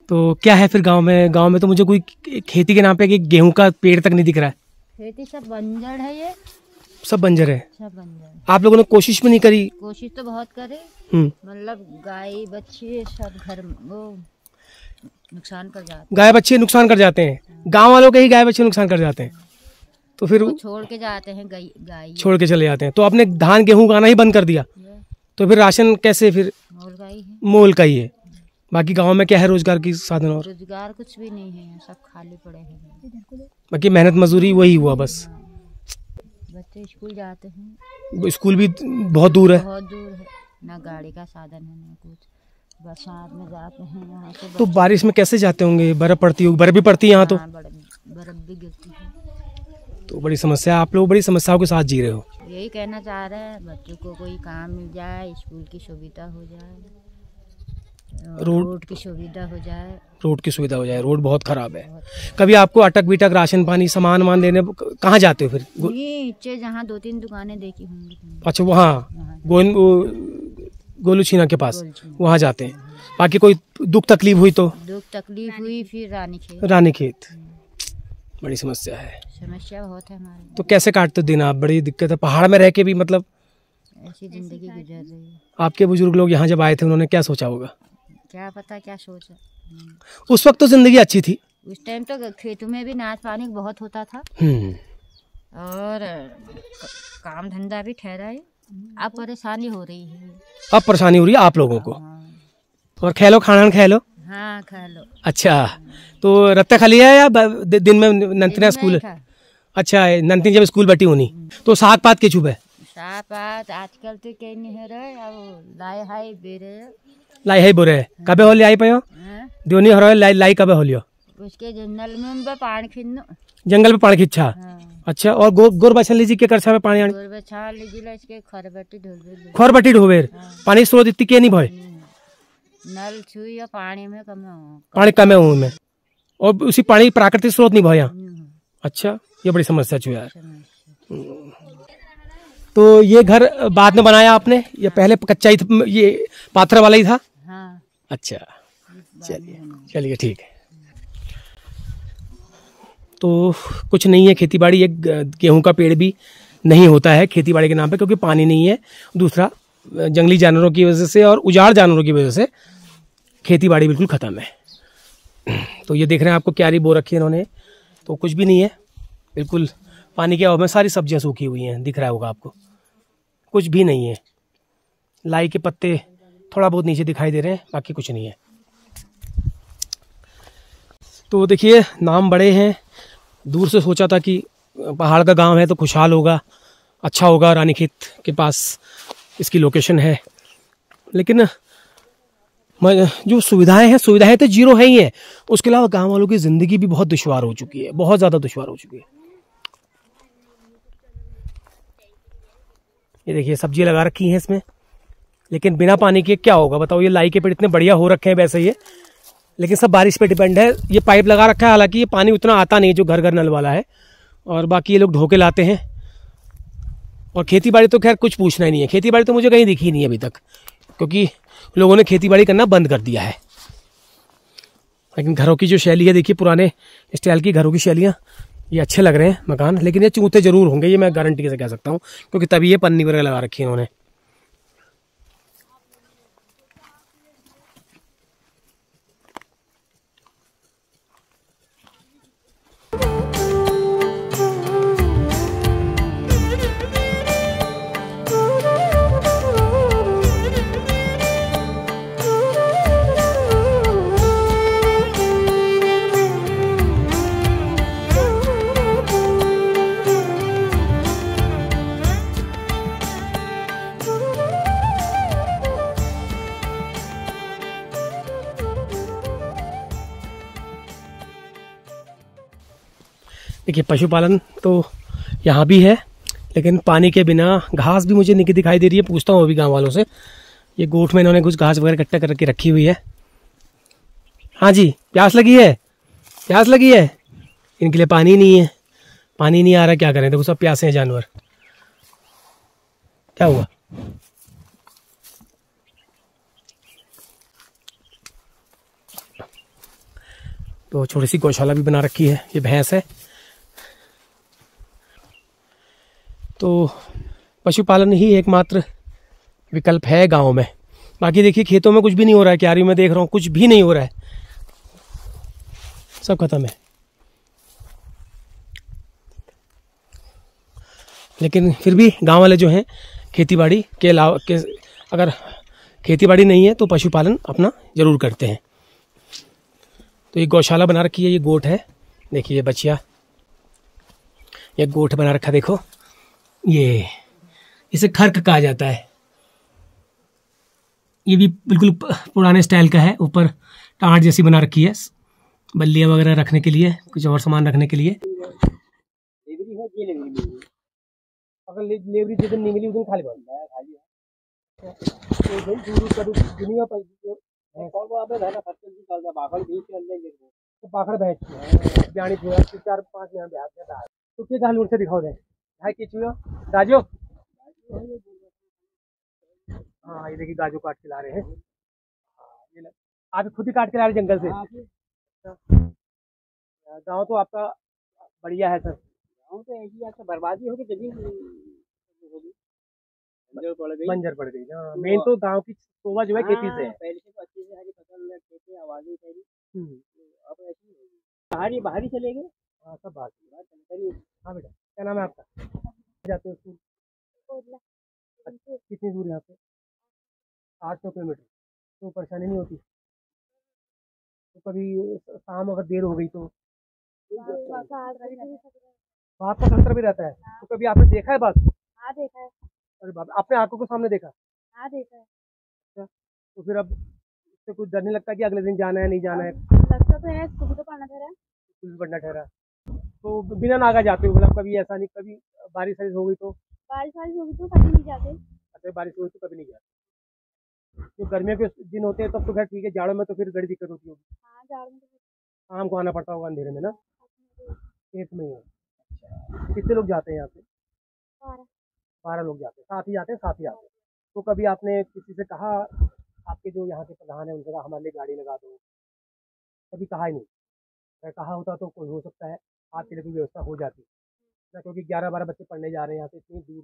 तो क्या है फिर गांव में तो मुझे कोई खेती के नाम पे कि गेहूं का पेड़ तक नहीं दिख रहा है। खेती सब बंजर है, ये सब बंजर है। सब बंजर। आप लोगों ने कोशिश भी नहीं करी? कोशिश तो बहुत करे, मतलब गाय बच्चे सब घर वो नुकसान कर जाते हैं। गाय बच्चे नुकसान कर जाते हैं, गांव वालों के ही गाय बच्चे नुकसान कर जाते हैं, तो फिर छोड़ के जाते हैं, गाय छोड़ के चले जाते हैं। तो आपने धान गेहूं उगाना ही बंद कर दिया, तो फिर राशन कैसे? फिर मोल का ही है। बाकी गांव में क्या है रोजगार की साधन? और रोजगार कुछ भी नहीं है, सब खाली पड़े हैं। बाकी मेहनत मजदूरी वही हुआ बस। बच्चे स्कूल जाते हैं, स्कूल भी बहुत दूर है। बहुत दूर है, ना गाड़ी का साधन है ना कुछ, बरसात में जाते हैं यहाँ से। तो बारिश में कैसे जाते होंगे? बर्फ पड़ती होगी, बर्फ भी पड़ती है यहाँ तो? बर्फ भी गिरती है, तो बड़ी समस्या, आप लोग बड़ी समस्याओं के साथ जी रहे हो। यही कहना चाह रहे हैं बच्चों को कोई काम मिल जाए, स्कूल की सुविधा हो जाए, रोड की सुविधा हो जाए। रोड की सुविधा हो जाए, रोड बहुत खराब है। कभी आपको अटक बिटक राशन पानी सामान वामान लेने कहाँ जाते हो फिर? नीचे जहाँ 2-3 दुकानें देखी होंगी। अच्छा, वहाँ गोलू छीना के पास वहाँ जाते हैं। बाकी कोई दुख तकलीफ हुई तो? दुख तकलीफ हुई फिर रानीखेत। बड़ी समस्या है, समस्या बहुत है हमारे। तो कैसे काटते हो दिन आप? बड़ी दिक्कत है, पहाड़ में रह के भी मतलब ऐसी जिंदगी गुजर रही है। आपके बुजुर्ग लोग यहाँ जब आए थे उन्होंने क्या सोचा होगा? क्या पता क्या सोचा। उस वक्त तो जिंदगी अच्छी थी, उस टाइम तो खेतों में भी नाच पानी बहुत होता था और काम धंधा भी ठहरा है। अब परेशानी हो रही है। अब परेशानी हो रही है आप लोगों को? और खेलो खाना खेलो? हाँ खा लो। अच्छा, तो रत्ता खा लिया या दिन में नंतना स्कूल? अच्छा, नंती जब स्कूल बैठी होनी तो साग पात के छुपे? साग पात आजकल तो कहीं नहीं रहे, अब लाई हाई बेरे लाई है बोरे कबे होली आई पयो दोनी हरो लाई कबे होलियो? उसके जंगल में पानी खिन्नो, जंगल में पानी खिंचा। अच्छा, और गोर बछल लीजिए के करछा में पानी आनी? गोर बछल लीजिए इसके खरबटी ढोबेर पानी स्रोत इतनी के नहीं भय? नल छुई या पानी में पानी कम है में, और उसी पानी प्राकृतिक स्रोत नहीं भया। अच्छा, ये बड़ी समस्या छू यार। तो ये घर बाद में बनाया आपने या पहले कच्चा ही था, ये पाथर वाला ही था? हाँ। अच्छा, चलिए चलिए ठीक है। तो कुछ नहीं है, खेती बाड़ी, एक गेहूं का पेड़ भी नहीं होता है खेती बाड़ी के नाम पे, क्योंकि पानी नहीं है। दूसरा, जंगली जानवरों की वजह से और उजाड़ जानवरों की वजह से खेती बाड़ी बिल्कुल ख़त्म है। तो ये देख रहे हैं आपको क्यारी बो रखी है इन्होंने, तो कुछ भी नहीं है, बिल्कुल पानी के अभाव में सारी सब्जियां सूखी हुई हैं, दिख रहा होगा आपको, कुछ भी नहीं है। लाई के पत्ते थोड़ा बहुत नीचे दिखाई दे रहे हैं, बाकी कुछ नहीं है। तो देखिए, नाम बड़े हैं। दूर से सोचा था कि पहाड़ का गांव है तो खुशहाल होगा, अच्छा होगा, रानीखेत के पास इसकी लोकेशन है, लेकिन जो सुविधाएं तो जीरो है ही है। उसके अलावा गांव वालों की ज़िंदगी भी बहुत दुश्वार हो चुकी है, बहुत ज़्यादा दुश्वार हो चुकी है। ये देखिए, सब्जी लगा रखी हैं इसमें, लेकिन बिना पानी के क्या होगा बताओ? ये लाई के पेड़ इतने बढ़िया हो रखे हैं वैसे ही, लेकिन सब बारिश पे डिपेंड है। ये पाइप लगा रखा है, हालांकि ये पानी उतना आता नहीं जो घर घर नल वाला है, और बाकी ये लोग ढोके लाते हैं। और खेती बाड़ी तो खैर कुछ पूछना ही नहीं है, खेती बाड़ी तो मुझे कहीं दिखी नहीं अभी तक, क्योंकि लोगों ने खेती बाड़ी करना बंद कर दिया है। लेकिन घरों की जो शैली है, देखिए पुराने स्टाइल की घरों की शैलियाँ, ये अच्छे लग रहे हैं मकान, लेकिन ये चूते जरूर होंगे, ये मैं गारंटी से कह सकता हूँ, क्योंकि तभी ये पन्नी वगैरह लगा रखी है इन्होंने। देखिए, पशुपालन तो यहाँ भी है, लेकिन पानी के बिना घास भी मुझे नहीं दिखाई दे रही है। पूछता हूँ अभी गांव वालों से। ये गोठ में इन्होंने कुछ घास वगैरह इकट्ठा करके रखी हुई है। हाँ जी, प्यास लगी है? प्यास लगी है? इनके लिए पानी नहीं है, पानी नहीं आ रहा, क्या करें? देखो सब प्यासे हैं जानवर। क्या हुआ? तो छोटी सी गौशाला भी बना रखी है। ये भैंस है, तो पशुपालन ही एकमात्र विकल्प है गांव में। बाकी देखिए खेतों में कुछ भी नहीं हो रहा है, क्यारी में देख रहा हूँ कुछ भी नहीं हो रहा है, सब खत्म है। लेकिन फिर भी गांव वाले जो हैं खेतीबाड़ी के अलावा के अगर खेतीबाड़ी नहीं है तो पशुपालन अपना जरूर करते हैं। तो ये गौशाला बना रखी है, ये गोट है, देखिए बछिया, ये गोट बना रखा देखो, ये इसे खर्क कहा जाता है। ये भी बिल्कुल पुराने स्टाइल का है, ऊपर टाट जैसी बना रखी है, बल्लियाँ वगैरह रखने के लिए, कुछ और सामान रखने के लिए। अगर लेबरी जिस दिन नहीं मिली उस दिन खाली दुनिया पर बाखड़ भैंस ब्याणी 4-5 तो क्या गाल से दिखाओ दे भाई किचुआ गाजो। हाँ ये देखिए गाजो काट के ला रहे हैं, आप खुद ही काट के ला रहे जंगल से। गाँव तो आपका बढ़िया है सर, गाँव तो ऐसी आपका बर्बादी होगी, जमीन बंजर पड़ गई। हाँ मेन तो गांव की शोभा जो है खेती से है। पहले से तो अच्छे से हरी फसल खेते आवाजें पहली, अब ऐसी बाहरी चले गए। हाँ सब बात करिए। हाँ बेटा क्या नाम है आपका? जाते हो स्कूल? कितनी दूर यहाँ से? 800 किलोमीटर। तो परेशानी नहीं होती? तो कभी शाम अगर देर हो गई तो बात का खतरा भी रहता है। तो कभी आपने देखा है बात? हाँ देखा है। अरे बाप, अपने आंखों के सामने देखा? हाँ देखा है। अच्छा तो फिर अब इससे कुछ डर नहीं लगता कि अगले दिन जाना है नहीं जाना है? लगता तो है, स्कूल तो पढ़ना ठहरा, स्कूल पढ़ना ठहरा। तो बिना नागा जाते हो मतलब कभी ऐसा नहीं? कभी बारिश हो गई तो? बारिश होगी तो कभी नहीं जाते। अच्छा बारिश हुई तो कभी नहीं जाते। जो गर्मियों के दिन होते हैं तब तो खैर ठीक है, जाड़ों में तो फिर बड़ी दिक्कत होती होगी। हाँ जाड़ों में तो शाम को आना पड़ता होगा अंधेरे में ना? खेत में ही है। अच्छा कितने लोग जाते हैं यहाँ से? 12 लोग जाते हैं, साथ ही जाते हैं साथ ही आते हैं। तो कभी आपने किसी से कहा, आपके जो यहाँ के प्रधान है उनसे कहा हमारे लिए गाड़ी लगा दो? कभी कहा ही नहीं? अगर कहा होता तो कोई हो सकता है आपके लिए कोई व्यवस्था हो जाती ना, क्योंकि 11-12 बच्चे पढ़ने जा रहे हैं यहाँ से इतनी दूर।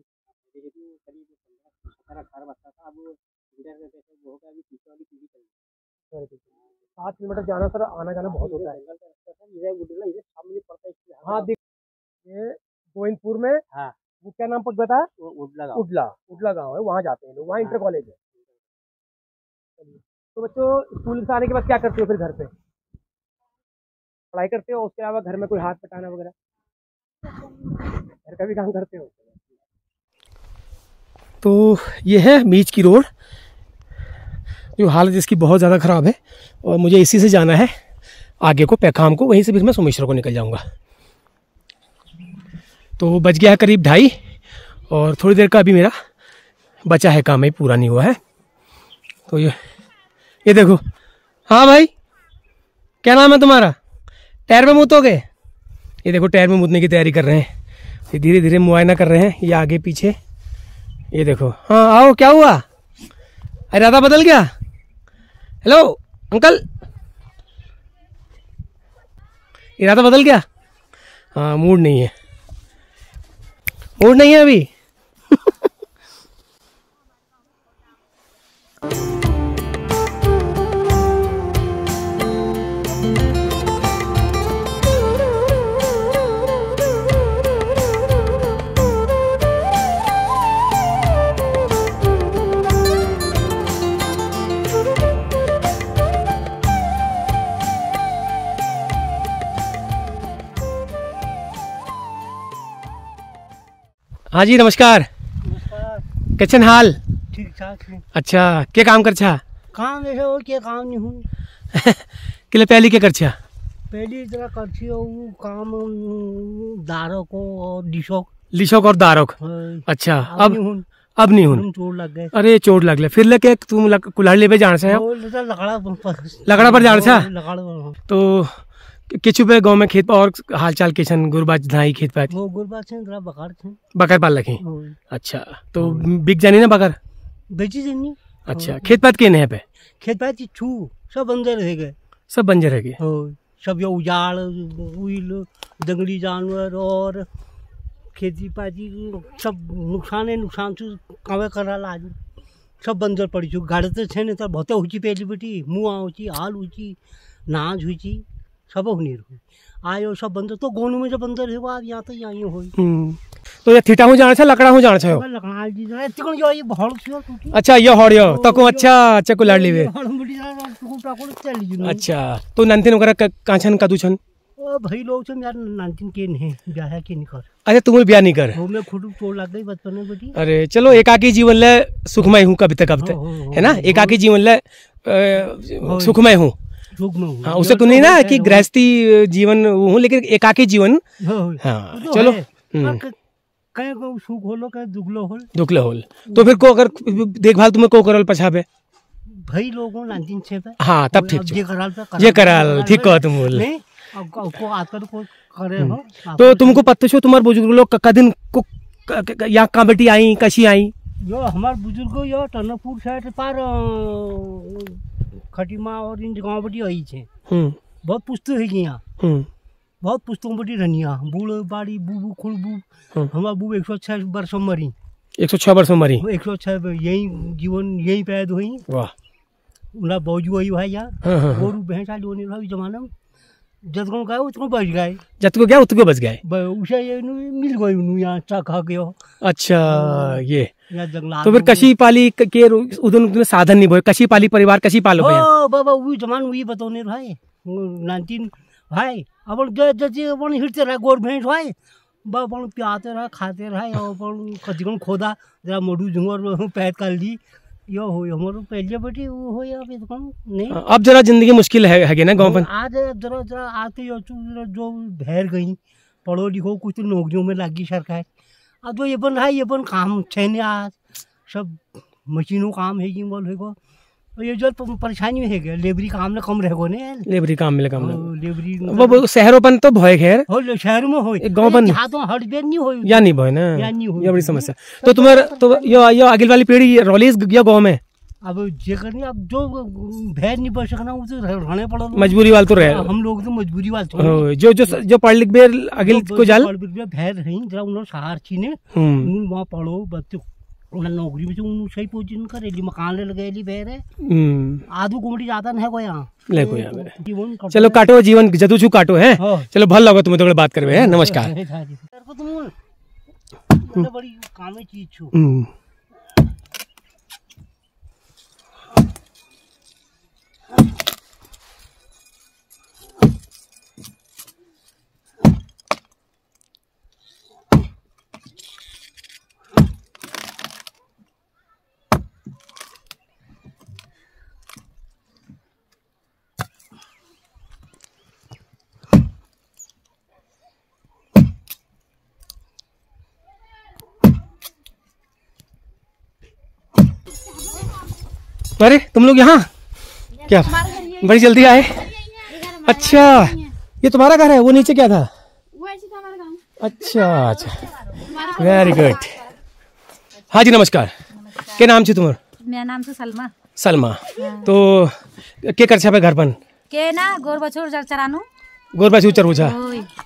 7 किलोमीटर जाना सर, आना जाना बहुत होता है। हाँ ये गोविंदपुर में, हाँ वो क्या नाम पद बताया? उडला गाँव है, वहाँ जाते हैं लोग, वहाँ इंटर कॉलेज है। तो बच्चों स्कूल से आने के बाद क्या करते हो फिर? घर पे पढ़ाई करते हो, उसके अलावा घर में कोई हाथ बटाना वगैरह घर का भी काम करते हो? तो ये है बीच की रोड, जो हालत इसकी बहुत ज़्यादा ख़राब है, और मुझे इसी से जाना है आगे को पैखाम को, वहीं से फिर मैं सोमेश्वर को निकल जाऊंगा। तो बच गया है करीब 2:30 और थोड़ी देर का अभी मेरा बचा है काम, ही पूरा नहीं हुआ है। तो ये देखो। हाँ भाई क्या नाम है तुम्हारा? टायर में मुतोगे? ये देखो टायर में मुतने की तैयारी कर रहे हैं, ये धीरे धीरे मुआयना कर रहे हैं, ये आगे पीछे। ये देखो। हाँ आओ, क्या हुआ? इरादा बदल गया? हेलो अंकल, इरादा बदल गया? हाँ मूड नहीं है, मूड नहीं है अभी। हाँ जी नमस्कार। कैसन हाल? ठीक ठाक है। अच्छा क्या काम कर छा? काम ऐसे हो क्या काम नहीं हूँ। किले पहली क्या कर छा? पहली तरह करती हो काम दारों को और लिशोक और दारोक। अच्छा अब नहीं हूँ। चोट लग गए। अरे चोट लग ले फिर लेके तुम कुल्हाड़ी ले जान से लकड़ा पर जान सा। तो किचु पे गांव में खेत और हालचाल किशन गुरबाज धाई खेत पे बकर पाल रखे। अच्छा तो बिक जानी ना बकर? बेची जानी। अच्छा खेत पात के नहीं पे? खेत पात छू सब बंजर रह गए। सब बंजर रह गए। सब ये उजाड़ उइल जंगली जानवर और खेती पाती सब नुकसान है, नुकसान से कावे कराला आज सब बंजर पड़ी छु। गाड़ते छे ने त बहुते होची पेली बेटी मुआ होची हाल होची नाज होची सब होनी रही आयो सब बंदर तो गोनू में जो बंदर है वो अब यहाँ तो यहाँ होई। तो ये थीटा हूँ जाना छे लकड़ा हूँ जाना छे लकड़ा जी जरा तिकण जो ये भड़ छियो टूटी। अच्छा ये हड़ियो तको अच्छा को लाडली वे हड़मुड़ी जरा टुकुटा को चली जू। अच्छा तो नंतिन वगैरह काछन कदू छन ओ भाई लोग छन यार नंतिन के नहीं ब्याह के नहीं कर। अच्छा तुम ब्याह नहीं कर वो मैं खुद तोड़ लग गई बचपन में बेटी। अरे चलो एकाकी जीवन ले सुखमय हूँ कभी तक है ना एकाकी जीवन ले सुखमय हूँ। हाँ उसे तो नहीं ना कि गृहस्थी जीवन हूँ लेकिन एकाकी जीवन। हाँ चलो कहीं को सुख होलो कहीं दुखलो होल तो फिर को अगर देखभाल तुम्हें को करल पछाबे भाई लोगों नांतिन छे पे। हाँ तब ठीक ये कराल ठीक कहो तुम बोल को आकर को करे हो। तो तुमको पत्ते छो तुम्हारे बुजुर्ग लोग कदिन को यहाँ कमेटी आई कशी आई यो हमारे बुजुर्ग यो टनकपुर साइड पार खटीमा और इन गाँव बटी आई छे। बहुत पुस्तक है यहाँ बहुत पुस्तकों बटी रनिया बूढ़ बाड़ी बूबू खुलबू हमारा बू 106 वर्ष मरी 106 वर्ष मरी 106 यही जीवन यही पैदा हुई। वाह उनका बौजू आई भाई यार गोरू भैंस आली होने रहा जमाना में जतको गए उतको बच गए जतको गया उतको बच गए उसे ये मिल गई यहाँ चखा गयो। अच्छा ये तो फिर कशी पाली के उधर साधन नहीं भोय कशी पाली परिवार कशी पालो भैया बाबा वही जमान वही बतौने भाई 19 भाई अपन जैसे अपन हिटते रहा गोर भैंस भाई अपन प्याते रहा खाते रहा अपन कतिकन खोदा जरा मोडू झुंगर पैद कर ली यो हो हमारे पहले बेटी वो हो या नहीं। अब जरा जिंदगी मुश्किल है ना गांव पर आज जरा जरा आते जो बहर गई पढ़ो लिखो कुछ तो नौकरियों में लगी सरकार अब तो ये बन रहा है ये बन काम छेने आज सब मशीनों काम है जी बोल है ये जो परेशानी है क्या लेबरी काम में कम रहेगो ने लेबरी काम में कम लेबरी वो शहरों तो भय खैर हो शहर में हो गांव पर तो हट बेर नहीं हो या नहीं भय ना ये बड़ी समस्या। तो तुम्हारा तो यो आगे वाली पीढ़ी रोलीस या गांव में अब जे करनी अब जो भैर नहीं बच सकना वो तो रहने पड़ा मजबूरी वाल तो रहे हम लोग तो मजबूरी वाल तो जो पढ़ लिख बेर अगिल को जाल भैर रही जरा उन्होंने सहार चीने वहाँ पढ़ो बच्चों नौकरी में उन सही पोजीशन करेली मकान ले लगेली बेर है आधु गुमड़ी ज्यादा है कोई यहाँ ले कोई चलो काटो जीवन जदू छू काटो है चलो भल लगा तुम्हें थोड़ी बात करवे है नमस्कार बड़ी काम चीज छू। अरे तुम लोग यहाँ क्या बड़ी जल्दी आए। अच्छा ये तुम्हारा घर है वो नीचे क्या था अच्छा अच्छा वेरी गुड। हाँ जी नमस्कार क्या नाम छे तुम्हार मेरा नाम से सलमा सलमा तो के कर छापे घर पन के ना गोर बछोर चरानो गोर बछोर चरबुछा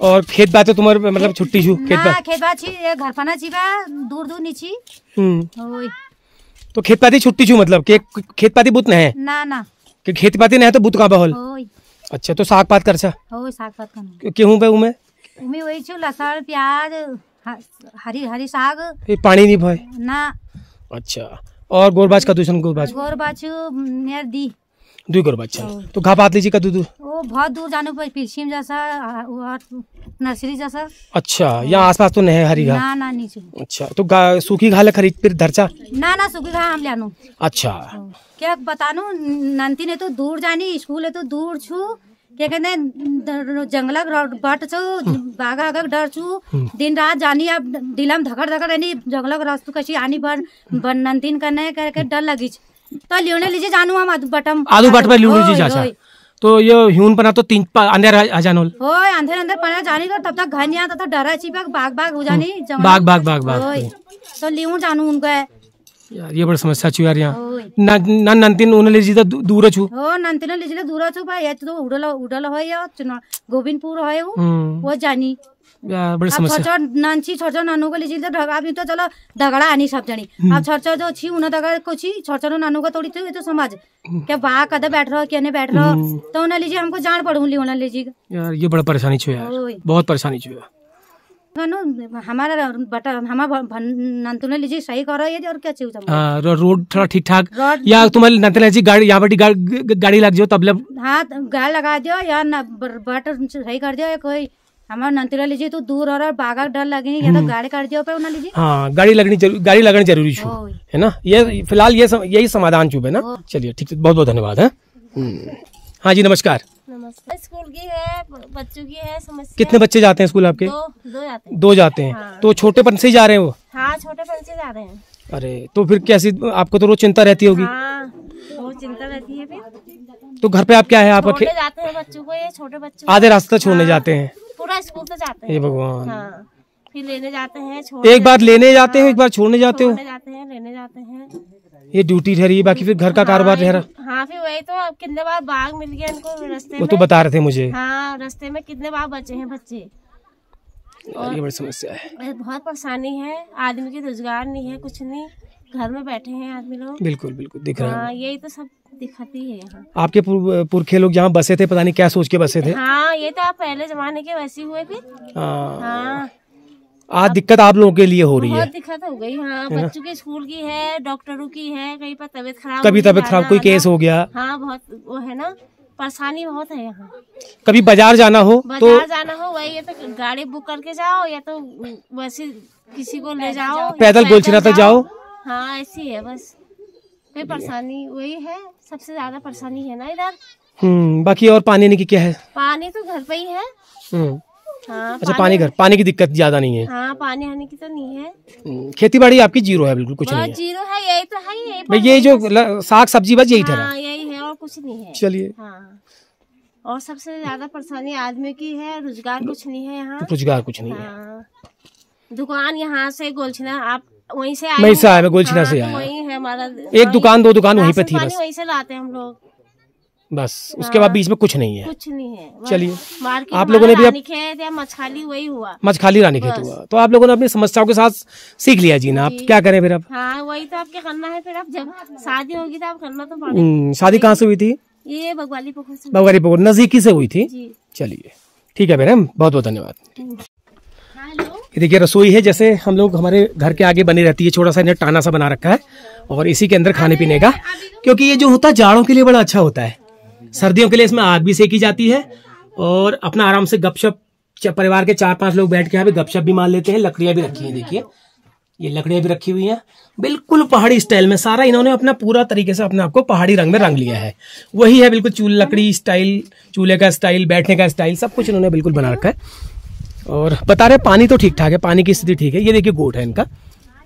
और खेत बात तुम्हार मतलब छुट्टी छु खेत बात छी घर पना छीबा दूर दूर नीची ओय तो खेत पाती छुट्टी छू मतलब के खेत पाती बुत नहीं है ना कि खेत पाती नहीं है तो बुत का बहल। अच्छा तो साग पात करछा होय साग पात करना गेहूं पे उमे वही छु लहसुन प्याज हरी हरी साग ये पानी नहीं भय ना। अच्छा और गोरबाज का दूसरा गोरबाज नेर दी दुई गोरबाज तो घा पात लीजिए का दूध वो बहुत दूर जाने पर पिलसिम जैसा और नर्सरी जैसा। अच्छा यहाँ आसपास तो नहीं है हरी घा ना नीचे। अच्छा तो सूखी घा ले खरीद फिर धरचा ना सूखी घा हम ले अच्छा क्या बतानू नंती ने तो दूर जानी स्कूल है तो दूर छू क्या कहते जंगला बाट छू बागा आगा डर छू दिन रात जानी अब दिलम धकड़ धकड़ यानी जंगला रास्तु कशी आनी बन नंतीन करने करके डर लगी तो लियोने लीजिए जानू हम बटम आलू बट पे लियोने लीजिए अच्छा तो ये ह्यून पना तो तीन अंधेर आ जानोल ओए अंधेर अंधेर पना जानी तो तब तक घर नहीं आता तो डरा छी बाग बाग हो जानी बाग तो लियो जानू उनको है यार ये बड़ी समस्या छु यार यहाँ ना नंतिन उन ले जीता दूर छु हो नंतिन ले जीता दूर छु भाई ये तो उड़ल उड़ल है या गोविंदपुर है वो जानी बड़ी समस्या। छोट नानू को लीजिए तो अभी तो चलो दगड़ा आनी सब जनी अब छोट जो छी उन्हें दगड़ को छी छोट नानू को थोड़ी तो समझ क्या बाहर कदे बैठ रहो क्या नहीं बैठ रहो तो उन्हें लीजिए हमको जान पड़ू ली उन्हें लीजिए यार ये बड़ा परेशानी छो यार, बहुत परेशानी छो हमारा बटा हमारा नंतु ने लीजिए सही करो ये और क्या चाहिए। हाँ रोड थोड़ा ठीक ठाक या तुम्हारी नंतु जी गाड़ी यहाँ पर गाड़ी लग जाओ तब हाँ गाड़ी लगा दो या बट सही कर दो कोई हमारा नंतुला लीजिए तो दूर और बागा डर लगे या तो गाड़ी कर दियो पे उन्हें लीजिए। हाँ गाड़ी लगनी जरूरी है ना, ये फिलहाल यही समाधान चुप है ना। चलिए ठीक है, बहुत बहुत धन्यवाद है। हाँ जी नमस्कार। नमस्कार। स्कूल की है बच्चों की है समस्या। कितने बच्चे जाते हैं स्कूल आपके? दो जाते हैं। हाँ। तो छोटेपन से ही जा रहे हैं वो? हाँ छोटेपन से जा रहे हैं। अरे तो फिर कैसी आपको तो रोज चिंता रहती होगी? हाँ रोज चिंता रहती है। फिर तो घर पे आप क्या है आपका? छोड़ने जाते हैं बच्चों को, ये छोटे बच्चों आधे रास्ते छोड़ने जाते हैं? पूरा स्कूल तो जाते हैं। हे भगवान। हाँ फिर लेने जाते हैं, एक बार लेने जाते हो एक बार छोड़ने जाते हो? लेने जाते हैं। ये ड्यूटी ठहरी, बाकी फिर घर का कारोबार ठहरा। हाँ फिर वही तो, अब कितने बार बाग मिल गया इनको रास्ते में। वो तो बता रहे थे मुझे। हाँ रास्ते में कितने बार बचे हैं बच्चे। ये बड़ी समस्या है, बहुत परेशानी है। आदमी के रोजगार नहीं है, कुछ नहीं, घर में बैठे हैं आदमी लोग। बिल्कुल बिल्कुल दिख रहा है। यही तो सब दिखाती है यहाँ। आपके पुरखे लोग जहाँ बसे थे पता नहीं क्या सोच के बसे थे। हाँ ये तो आप पहले जमाने के वैसे हुए फिर। हाँ आज दिक्कत आप लोगों के लिए हो रही है। बहुत दिक्कत हो गई। हाँ बच्चों के स्कूल की है, डॉक्टरों की है, कहीं पर तबीयत खराब, कभी तबीयत खराब, कोई केस हो गया। हाँ बहुत वो है ना, परेशानी बहुत है यहाँ। कभी बाजार जाना हो जाना हो वही, ये तो गाड़ी बुक करके जाओ या तो वैसे किसी को ले जाओ, पैदल गोलछिना तक जाओ। हाँ ऐसी है बस, कोई परेशानी वही है, सबसे ज्यादा परेशानी है ना इधर। बाकी और पानी की क्या है? पानी तो घर पे ही है। हाँ, अच्छा पानी की दिक्कत ज्यादा नहीं है। हाँ पानी आने की तो नहीं है। खेती बाड़ी आपकी जीरो है, बिल्कुल कुछ नहीं है। जीरो है, यही तो है। भाई ये जो साग सब्जी बस यही ठहरा। यही है और कुछ नहीं है। चलिए। हाँ और सबसे ज्यादा परेशानी आदमी की है, रोजगार कुछ नहीं है यहाँ। रोजगार कुछ नहीं है। दुकान यहाँ से गोलछिना आप वहीं से आए? मैं गोलछिना से आया। वही है हमारा, एक दुकान दो दुकान वहीं पे थी बस, वहीं से लाते हैं हम लोग बस। उसके बाद बीच में कुछ नहीं है। कुछ नहीं है। चलिए आप लोगों ने भी खेत या मछली वही हुआ, मछली रानीखेत हुआ, तो आप लोगों ने अपनी समस्याओं के साथ सीख लिया जी ना। आप क्या करें फिर अब? हाँ वही तो आपके करना है फिर। अब जब शादी होगी तो आप करना तो पड़ेगा। शादी कहाँ से हुई थी? ये बगवाली पोखर से। बगवाली पोखर नजदीकी से हुई थी। चलिए ठीक है मैडम, बहुत बहुत धन्यवाद। देखिए रसोई है, जैसे हम लोग हमारे घर के आगे बनी रहती है, छोटा सा इन्हें टाना सा बना रखा है और इसी के अंदर खाने पीने का, क्योंकि ये जो होता है जाड़ों के लिए बड़ा अच्छा होता है। सर्दियों के लिए इसमें आग भी सेकी जाती है और अपना आराम से गपशप, परिवार के 4-5 लोग बैठ के यहाँ पे गपशप भी मार लेते हैं। लकड़ियां भी रखी हैं, देखिए ये लकड़ियां भी रखी हुई हैं, बिल्कुल पहाड़ी स्टाइल में। सारा इन्होंने अपना पूरा तरीके से अपने आप को पहाड़ी रंग में रंग लिया है। वही है बिल्कुल लकड़ी स्टाइल, चूल्हे का स्टाइल, बैठने का स्टाइल, सब कुछ इन्होंने बिल्कुल बना रखा है। और बता रहे पानी तो ठीक ठाक है, पानी की स्थिति ठीक है। ये देखिए गोट है इनका,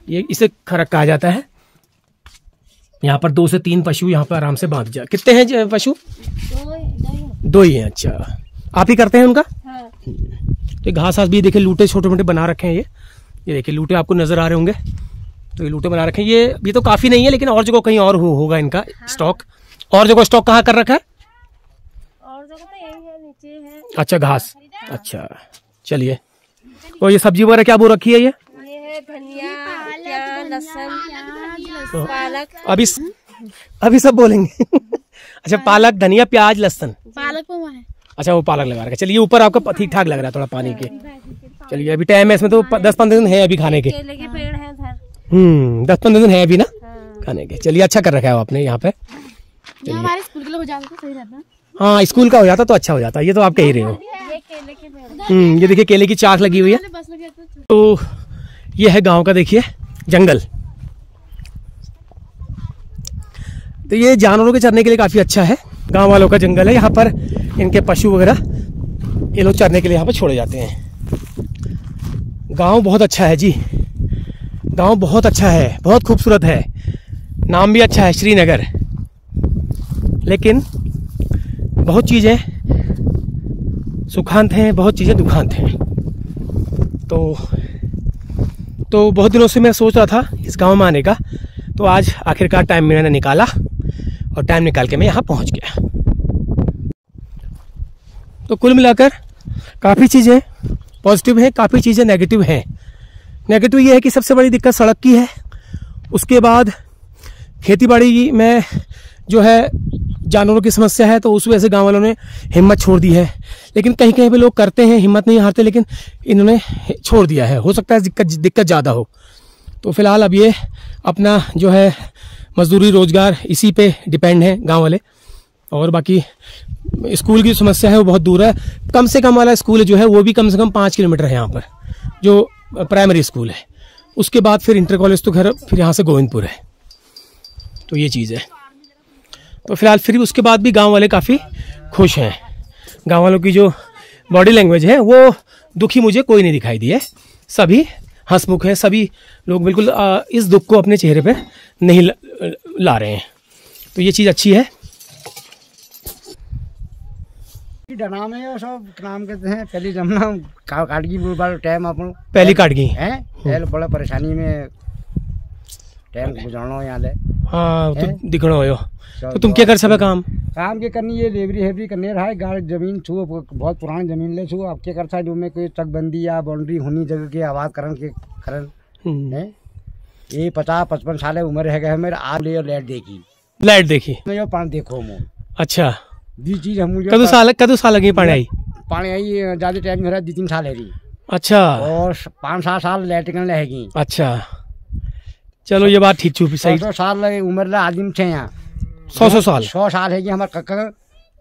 ये इसे खरक कहा जाता है। यहाँ पर 2 से 3 पशु यहाँ पर आराम से बांध जा। कितने हैं पशु? 2 ही हैं। अच्छा आप ही करते हैं उनका? हाँ। तो घास भी देखिए, लूटे छोटे मोटे बना रखे हैं। ये देखिए लूटे आपको नजर आ रहे होंगे, तो ये लूटे बना रखे हैं। ये तो काफी नहीं है, लेकिन और जगह कहीं और होगा इनका स्टॉक। और जगह स्टॉक कहाँ कर रखा है? और जगह तो यही है, नीचे है। अच्छा घास, अच्छा चलिए। और ये सब्जी वगैरह क्या बो रखी है? ये है धनिया, प्याज, लहसुन, पालक। अभी सब बोलेंगे। अच्छा पालक, धनिया, प्याज, लहसुन। पालक वो है। अच्छा वो पालक लगा रखा है। चलिए ऊपर आपका ठीक ठाक लग रहा है थोड़ा पानी के। चलिए अभी टाइम है इसमें, तो 10-15 दिन है अभी खाने के। केले के पेड़ है उधर। 10-15 दिन है अभी ना खाने के। चलिए अच्छा कर रखा है आपने यहाँ पे। हमारे स्कूल के लिए हो जाता तो सही रहता। हाँ स्कूल का हो जाता तो अच्छा हो जाता। ये तो आप कह ही रहे हो। ये देखिए केले की चाक लगी हुई है। तो ये है गांव का देखिए जंगल। तो ये जानवरों के चरने के लिए काफी अच्छा है, गांव वालों का जंगल है। यहाँ पर इनके पशु वगैरह ये लोग चरने के लिए यहाँ पर छोड़े जाते हैं। गांव बहुत अच्छा है जी, गांव बहुत अच्छा है, बहुत खूबसूरत है। नाम भी अच्छा है श्रीनगर, लेकिन बहुत चीजें सुखांत हैं, बहुत चीजें दुखांत हैं। तो बहुत दिनों से मैं सोच रहा था इस गांव में आने का, तो आज आखिरकार टाइम मैंने निकाला और टाइम निकाल के मैं यहाँ पहुँच गया। तो कुल मिलाकर काफ़ी चीज़ें पॉजिटिव हैं, काफ़ी चीज़ें नेगेटिव हैं। नेगेटिव ये है कि सबसे बड़ी दिक्कत सड़क की है, उसके बाद खेतीबाड़ी में जो है जानवरों की समस्या है, तो उस वजह से गांव वालों ने हिम्मत छोड़ दी है। लेकिन कहीं कहीं पे लोग करते हैं, हिम्मत नहीं हारते, लेकिन इन्होंने छोड़ दिया है। हो सकता है दिक्कत ज़्यादा हो। तो फिलहाल अब ये अपना जो है मजदूरी रोजगार इसी पे डिपेंड है गांव वाले। और बाकी स्कूल की समस्या है वो बहुत दूर है। कम से कम वाला स्कूल जो है वो भी कम से कम 5 किलोमीटर है यहाँ पर, जो प्राइमरी स्कूल है। उसके बाद फिर इंटर कॉलेज तो घर फिर यहाँ से गोविंदपुर है। तो ये चीज़ है। तो फिलहाल फिर उसके बाद भी गांव वाले काफ़ी खुश हैं। गांव वालों की जो बॉडी लैंग्वेज है वो दुखी मुझे कोई नहीं दिखाई दी है, सभी हंसमुख हैं। सभी लोग बिल्कुल इस दुख को अपने चेहरे पे नहीं ला रहे हैं। तो ये चीज़ अच्छी है। नाम है सब नाम कहते हैं पहली जमना काटगी बुलबाल टाइम अपन पहली काटगी हैं पहले बड़ा परेशानी में टाइम गुजारना यहाँ ले। हाँ तो दिखना हो। तो तुम क्या कर सब काम के करनी ये लेबरी हेबरी करने रहा है। गाड़ जमीन छू बहुत पुरानी जमीन ले छू। अब क्या करता है जो में कोई चकबंदी या बाउंड्री होनी जगह के आबाद करन के करन है। ये 50-55 साल उम्र है मेरे आज ले लाइट देखी मैं यो पानी देखो मो। अच्छा दी चीज हम कदू साल लगी पानी आई ज्यादा टाइम मेरा 2-3 साल है रही। अच्छा और 5-7 साल लाइट करने रहेगी। अच्छा चलो ये बात ठीक छुपी सही। 100 साल उम्र आदमी छे यहाँ 100 साल 100 साल है कि हमारे कक्का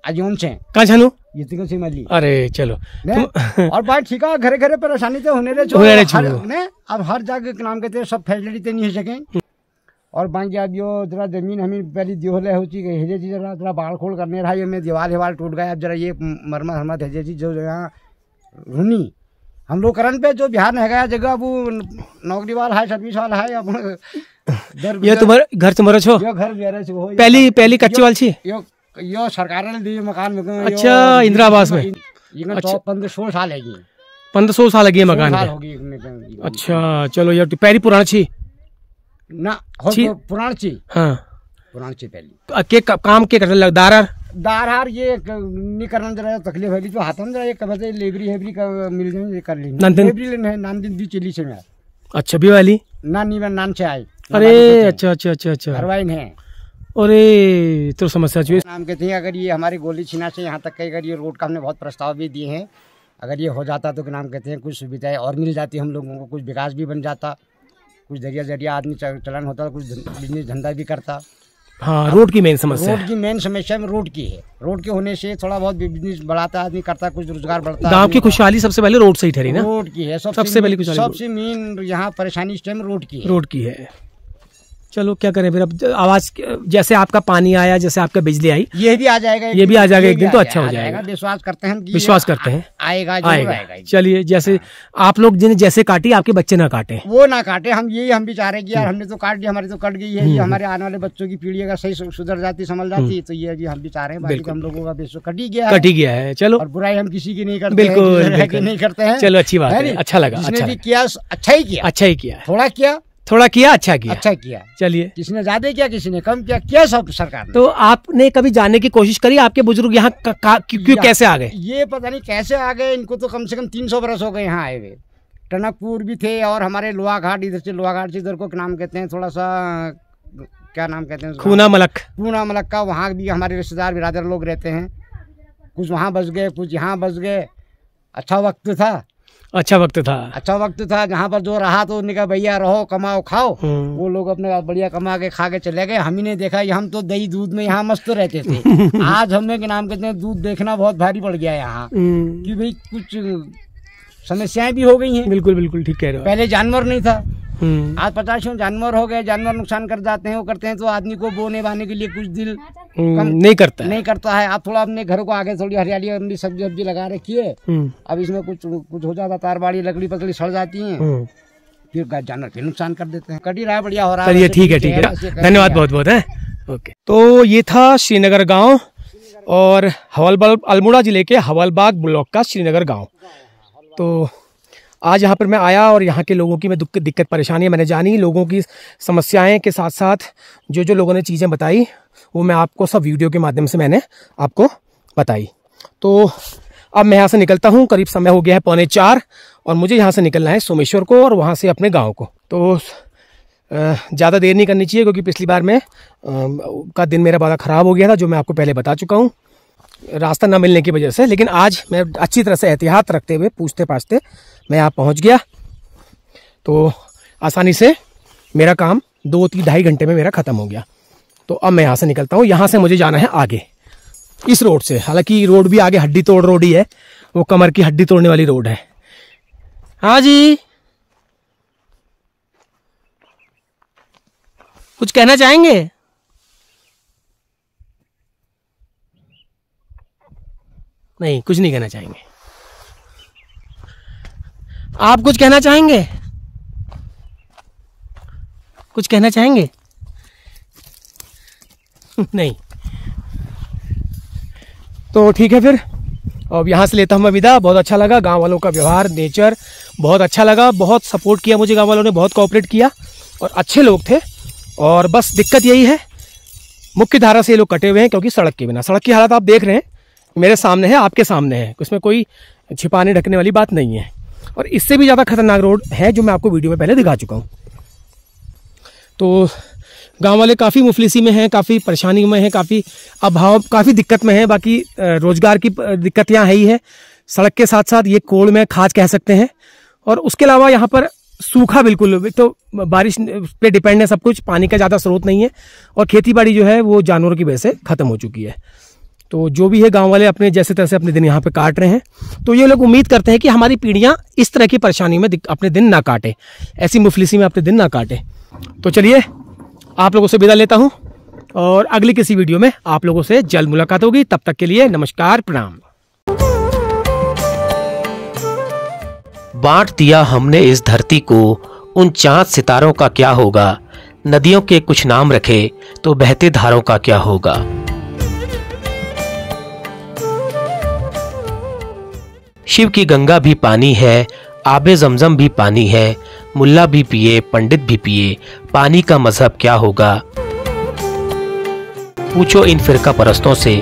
अजून छे कहाँ छानू ये से मली। अरे चलो और बात ठीक है घरे घरे परेशानी तो होने रहे। अब हर जगह नाम कहते हैं सब फैसिलिटी नहीं हो सके। और बाकी अब यो जरा जमीन हमें पहले दिहोले हो चुकी है जरा बाढ़ खोल करने रहा। ये में दीवार टूट गया। अब जरा ये मरम्मत है जी जो जगह रूनी हम लोग करन पे जो बिहार में है गया जगह वो नौकरी वाला है सर्विस वाला है अपन ये तुम्हारे घर तुम्हारा छो यो घर मेरे छो पहली कच्ची वाली छी यो सरकार ने दी मकान में। अच्छा इंदिरा आवास में। अच्छा 15-16 साल है 1500 साल लगी है मकान में। अच्छा चलो यार पहली पुरानी छी ना पुरानी छी। हाँ पुरानी छी पहली के काम के कर दार ये नहीं करना जरा तकलीफ है जो हाथ में जरा एक बजे लेबरी हेबरी का मिल जाए कर ली लेबरी लेने नान दिन भी चली से मैं। अच्छा भी वाली नानी में नान से आई। अरे अच्छा अच्छा अच्छा अच्छा करवाइन है। अरे तो समस्या चाहिए नाम कहते हैं। अगर ये हमारी गोली छिना से यहाँ तक कई अगर ये रोड का हमने बहुत प्रस्ताव भी दिए हैं। अगर ये हो जाता तो नाम कहते हैं कुछ सुविधाएं और मिल जाती हम लोगों को, कुछ विकास भी बन जाता, कुछ जरिया आदमी चलन होता, कुछ बिजनेस धंधा भी करता। हाँ रोड की मेन समस्या रोड की मेन समस्या में रोड की है। रोड के होने से थोड़ा बहुत बिजनेस बढ़ाता आदमी करता, कुछ रोजगार बढ़ता। गांव की खुशहाली सबसे पहले रोड से ही ठहरी ना। रोड की है सबसे पहले खुशहाली। सबसे मेन यहाँ परेशानी इस टाइम रोड की है। रोड की है। चलो क्या करें फिर। अब आवाज जैसे आपका पानी आया, जैसे आपका बिजली आई, ये भी आ जाएगा। ये भी आ जाएगा एक दिन तो अच्छा हो जाएगा। विश्वास करते हैं विश्वास करते हैं आएगा। चलिए जैसे आप लोग जिन्हें जैसे काटी आपके बच्चे ना काटे, वो ना काटे। हम भी चाह रहे हैं कि यार हमने तो काट दिया, हमारी तो कट गई है। ये हमारे आने वाले बच्चों की पीढ़ी अगर सही सुधर जाती संभल जाती तो ये हम भी चाह रहे हैं। बाकी हम लोगों का बेशो कट ही गया है। चलो और बुराई हम किसी की नहीं करते। बिल्कुल नहीं करते हैं। चलो अच्छी बात है। अच्छा लगा। जिसने भी किया अच्छा ही किया। थोड़ा किया अच्छा किया। चलिए किसी ने ज्यादा किया, किसी ने कम किया सब सरकार ने। तो आपने कभी जानने की कोशिश करी आपके बुजुर्ग यहाँ क्यों कैसे आ गए? ये पता नहीं कैसे आ गए। इनको तो कम से कम 300 बरस हो गए यहाँ आए हुए। टनकपुर भी थे और हमारे लोहाघाट इधर से इधर को नाम कहते हैं थोड़ा सा क्या नाम कहते हैं खूना मलक का वहाँ भी हमारे रिश्तेदार बिरादर लोग रहते हैं। कुछ वहाँ बस गए, कुछ यहाँ बस गए। अच्छा वक्त था जहाँ पर जो रहा तो उन्होंने कहा भैया रहो कमाओ खाओ। वो लोग अपने बढ़िया कमा के खा के चले गए। हम ही नहीं देखा। हम तो दही दूध में यहाँ मस्त रहते थे। आज हमें नाम कहते हैं दूध देखना बहुत भारी पड़ गया यहाँ कि भाई कुछ समस्याएं भी हो गई हैं। बिल्कुल ठीक कह रहे हो। पहले जानवर नहीं था, आज 50 जानवर हो गए। जानवर नुकसान कर जाते हैं, वो करते हैं तो आदमी को बोने बाने के लिए कुछ दिल नहीं करता है। आप थोड़ा अपने घर को आगे थोड़ी हरियाली अपनी सब्जी लगा रखी है। अब इसमें कुछ हो जाता, तार बाड़ी लकड़ी पकड़ी सड़ जाती है, फिर जानवर फिर नुकसान कर देते हैं। कटी रहा बढ़िया हो रहा है। ठीक है धन्यवाद बहुत है। ओके तो ये था श्रीनगर गाँव और अल्मोड़ा जिले के हवलबाग ब्लॉक का श्रीनगर गाँव। तो आज यहाँ पर मैं आया और यहाँ के लोगों की मैं दिक्कत परेशानियाँ मैंने जानी, लोगों की समस्याएं के साथ साथ जो लोगों ने चीज़ें बताई वो मैं आपको सब वीडियो के माध्यम से मैंने आपको बताई। तो अब मैं यहाँ से निकलता हूँ, करीब समय हो गया है 3:45 और मुझे यहाँ से निकलना है सोमेश्वर को और वहाँ से अपने गाँव को। तो ज़्यादा देर नहीं करनी चाहिए क्योंकि पिछली बार में का दिन मेरा बड़ा ख़राब हो गया था, जो मैं आपको पहले बता चुका हूँ रास्ता ना मिलने की वजह से। लेकिन आज मैं अच्छी तरह से एहतियात रखते हुए पूछते पाछते मैं यहाँ पहुँच गया, तो आसानी से मेरा काम 2-2.5 घंटे में मेरा ख़त्म हो गया। तो अब मैं यहाँ से निकलता हूँ। यहाँ से मुझे जाना है आगे इस रोड से, हालांकि रोड भी आगे हड्डी तोड़ रोड ही है, वो कमर की हड्डी तोड़ने वाली रोड है। हाँ जी, कुछ कहना चाहेंगे? नहीं, कुछ नहीं कहना चाहेंगे। आप कुछ कहना चाहेंगे? कुछ कहना चाहेंगे? नहीं, तो ठीक है फिर। अब यहाँ से लेता हूँ मैं विदा। बहुत अच्छा लगा, गांव वालों का व्यवहार, नेचर बहुत अच्छा लगा, बहुत सपोर्ट किया मुझे गांव वालों ने, बहुत कोऑपरेट किया और अच्छे लोग थे। और बस दिक्कत यही है, मुख्य धारा से ये लोग कटे हुए हैं क्योंकि सड़क के बिना, सड़क की हालत आप देख रहे हैं, मेरे सामने है, आपके सामने है, उसमें कोई छिपाने ढकने वाली बात नहीं है। और इससे भी ज़्यादा खतरनाक रोड है जो मैं आपको वीडियो में पहले दिखा चुका हूँ। तो गांव वाले काफ़ी मुफलिसी में हैं, काफ़ी परेशानी में हैं, काफ़ी अभाव, काफ़ी दिक्कत में हैं। बाकी रोजगार की दिक्कत यहाँ है ही है, सड़क के साथ साथ ये कोड़ में खाज कह सकते हैं। और उसके अलावा यहाँ पर सूखा, बिल्कुल तो बारिश पे डिपेंड है सब कुछ, पानी का ज़्यादा स्रोत नहीं है और खेती बाड़ी जो है वो जानवरों की वजह से ख़त्म हो चुकी है। तो जो भी है गांव वाले अपने जैसे तरह से अपने दिन यहाँ पे काट रहे हैं। तो ये लोग उम्मीद करते हैं कि हमारी पीढ़ियाँ इस तरह की परेशानी में अपने दिन ना काटे, ऐसी मुफलिसी में अपने दिन ना काटे। तो चलिए, आप लोगों से विदा लेता हूँ और अगली किसी वीडियो में आप लोगों से जल्द मुलाकात होगी। तब तक के लिए नमस्कार, प्रणाम। बांट दिया हमने इस धरती को, उन चांद सितारों का क्या होगा। नदियों के कुछ नाम रखे तो बहते धारों का क्या होगा। शिव की गंगा भी पानी है, आबे जमजम भी पानी है, मुल्ला भी पिए पंडित भी पिए, पानी का मजहब क्या होगा। पूछो इन फिरका परस्तों से,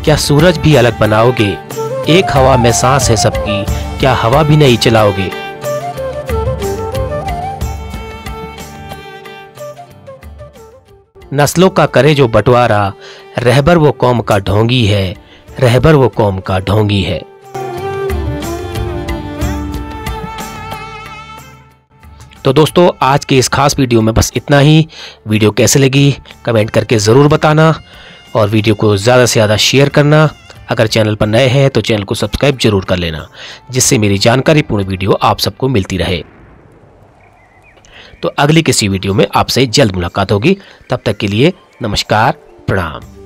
क्या सूरज भी अलग बनाओगे। एक हवा में सांस है सबकी, क्या हवा भी नहीं चलाओगे। नस्लों का करे जो बंटवारा, रहबर वो कौम का ढोंगी है, रहबर वो कौम का ढोंगी है। तो दोस्तों, आज के इस खास वीडियो में बस इतना ही। वीडियो कैसे लगी कमेंट करके ज़रूर बताना और वीडियो को ज़्यादा से ज़्यादा शेयर करना। अगर चैनल पर नए हैं तो चैनल को सब्सक्राइब जरूर कर लेना, जिससे मेरी जानकारीपूर्ण वीडियो आप सबको मिलती रहे। तो अगली किसी वीडियो में आपसे जल्द मुलाकात होगी। तब तक के लिए नमस्कार, प्रणाम।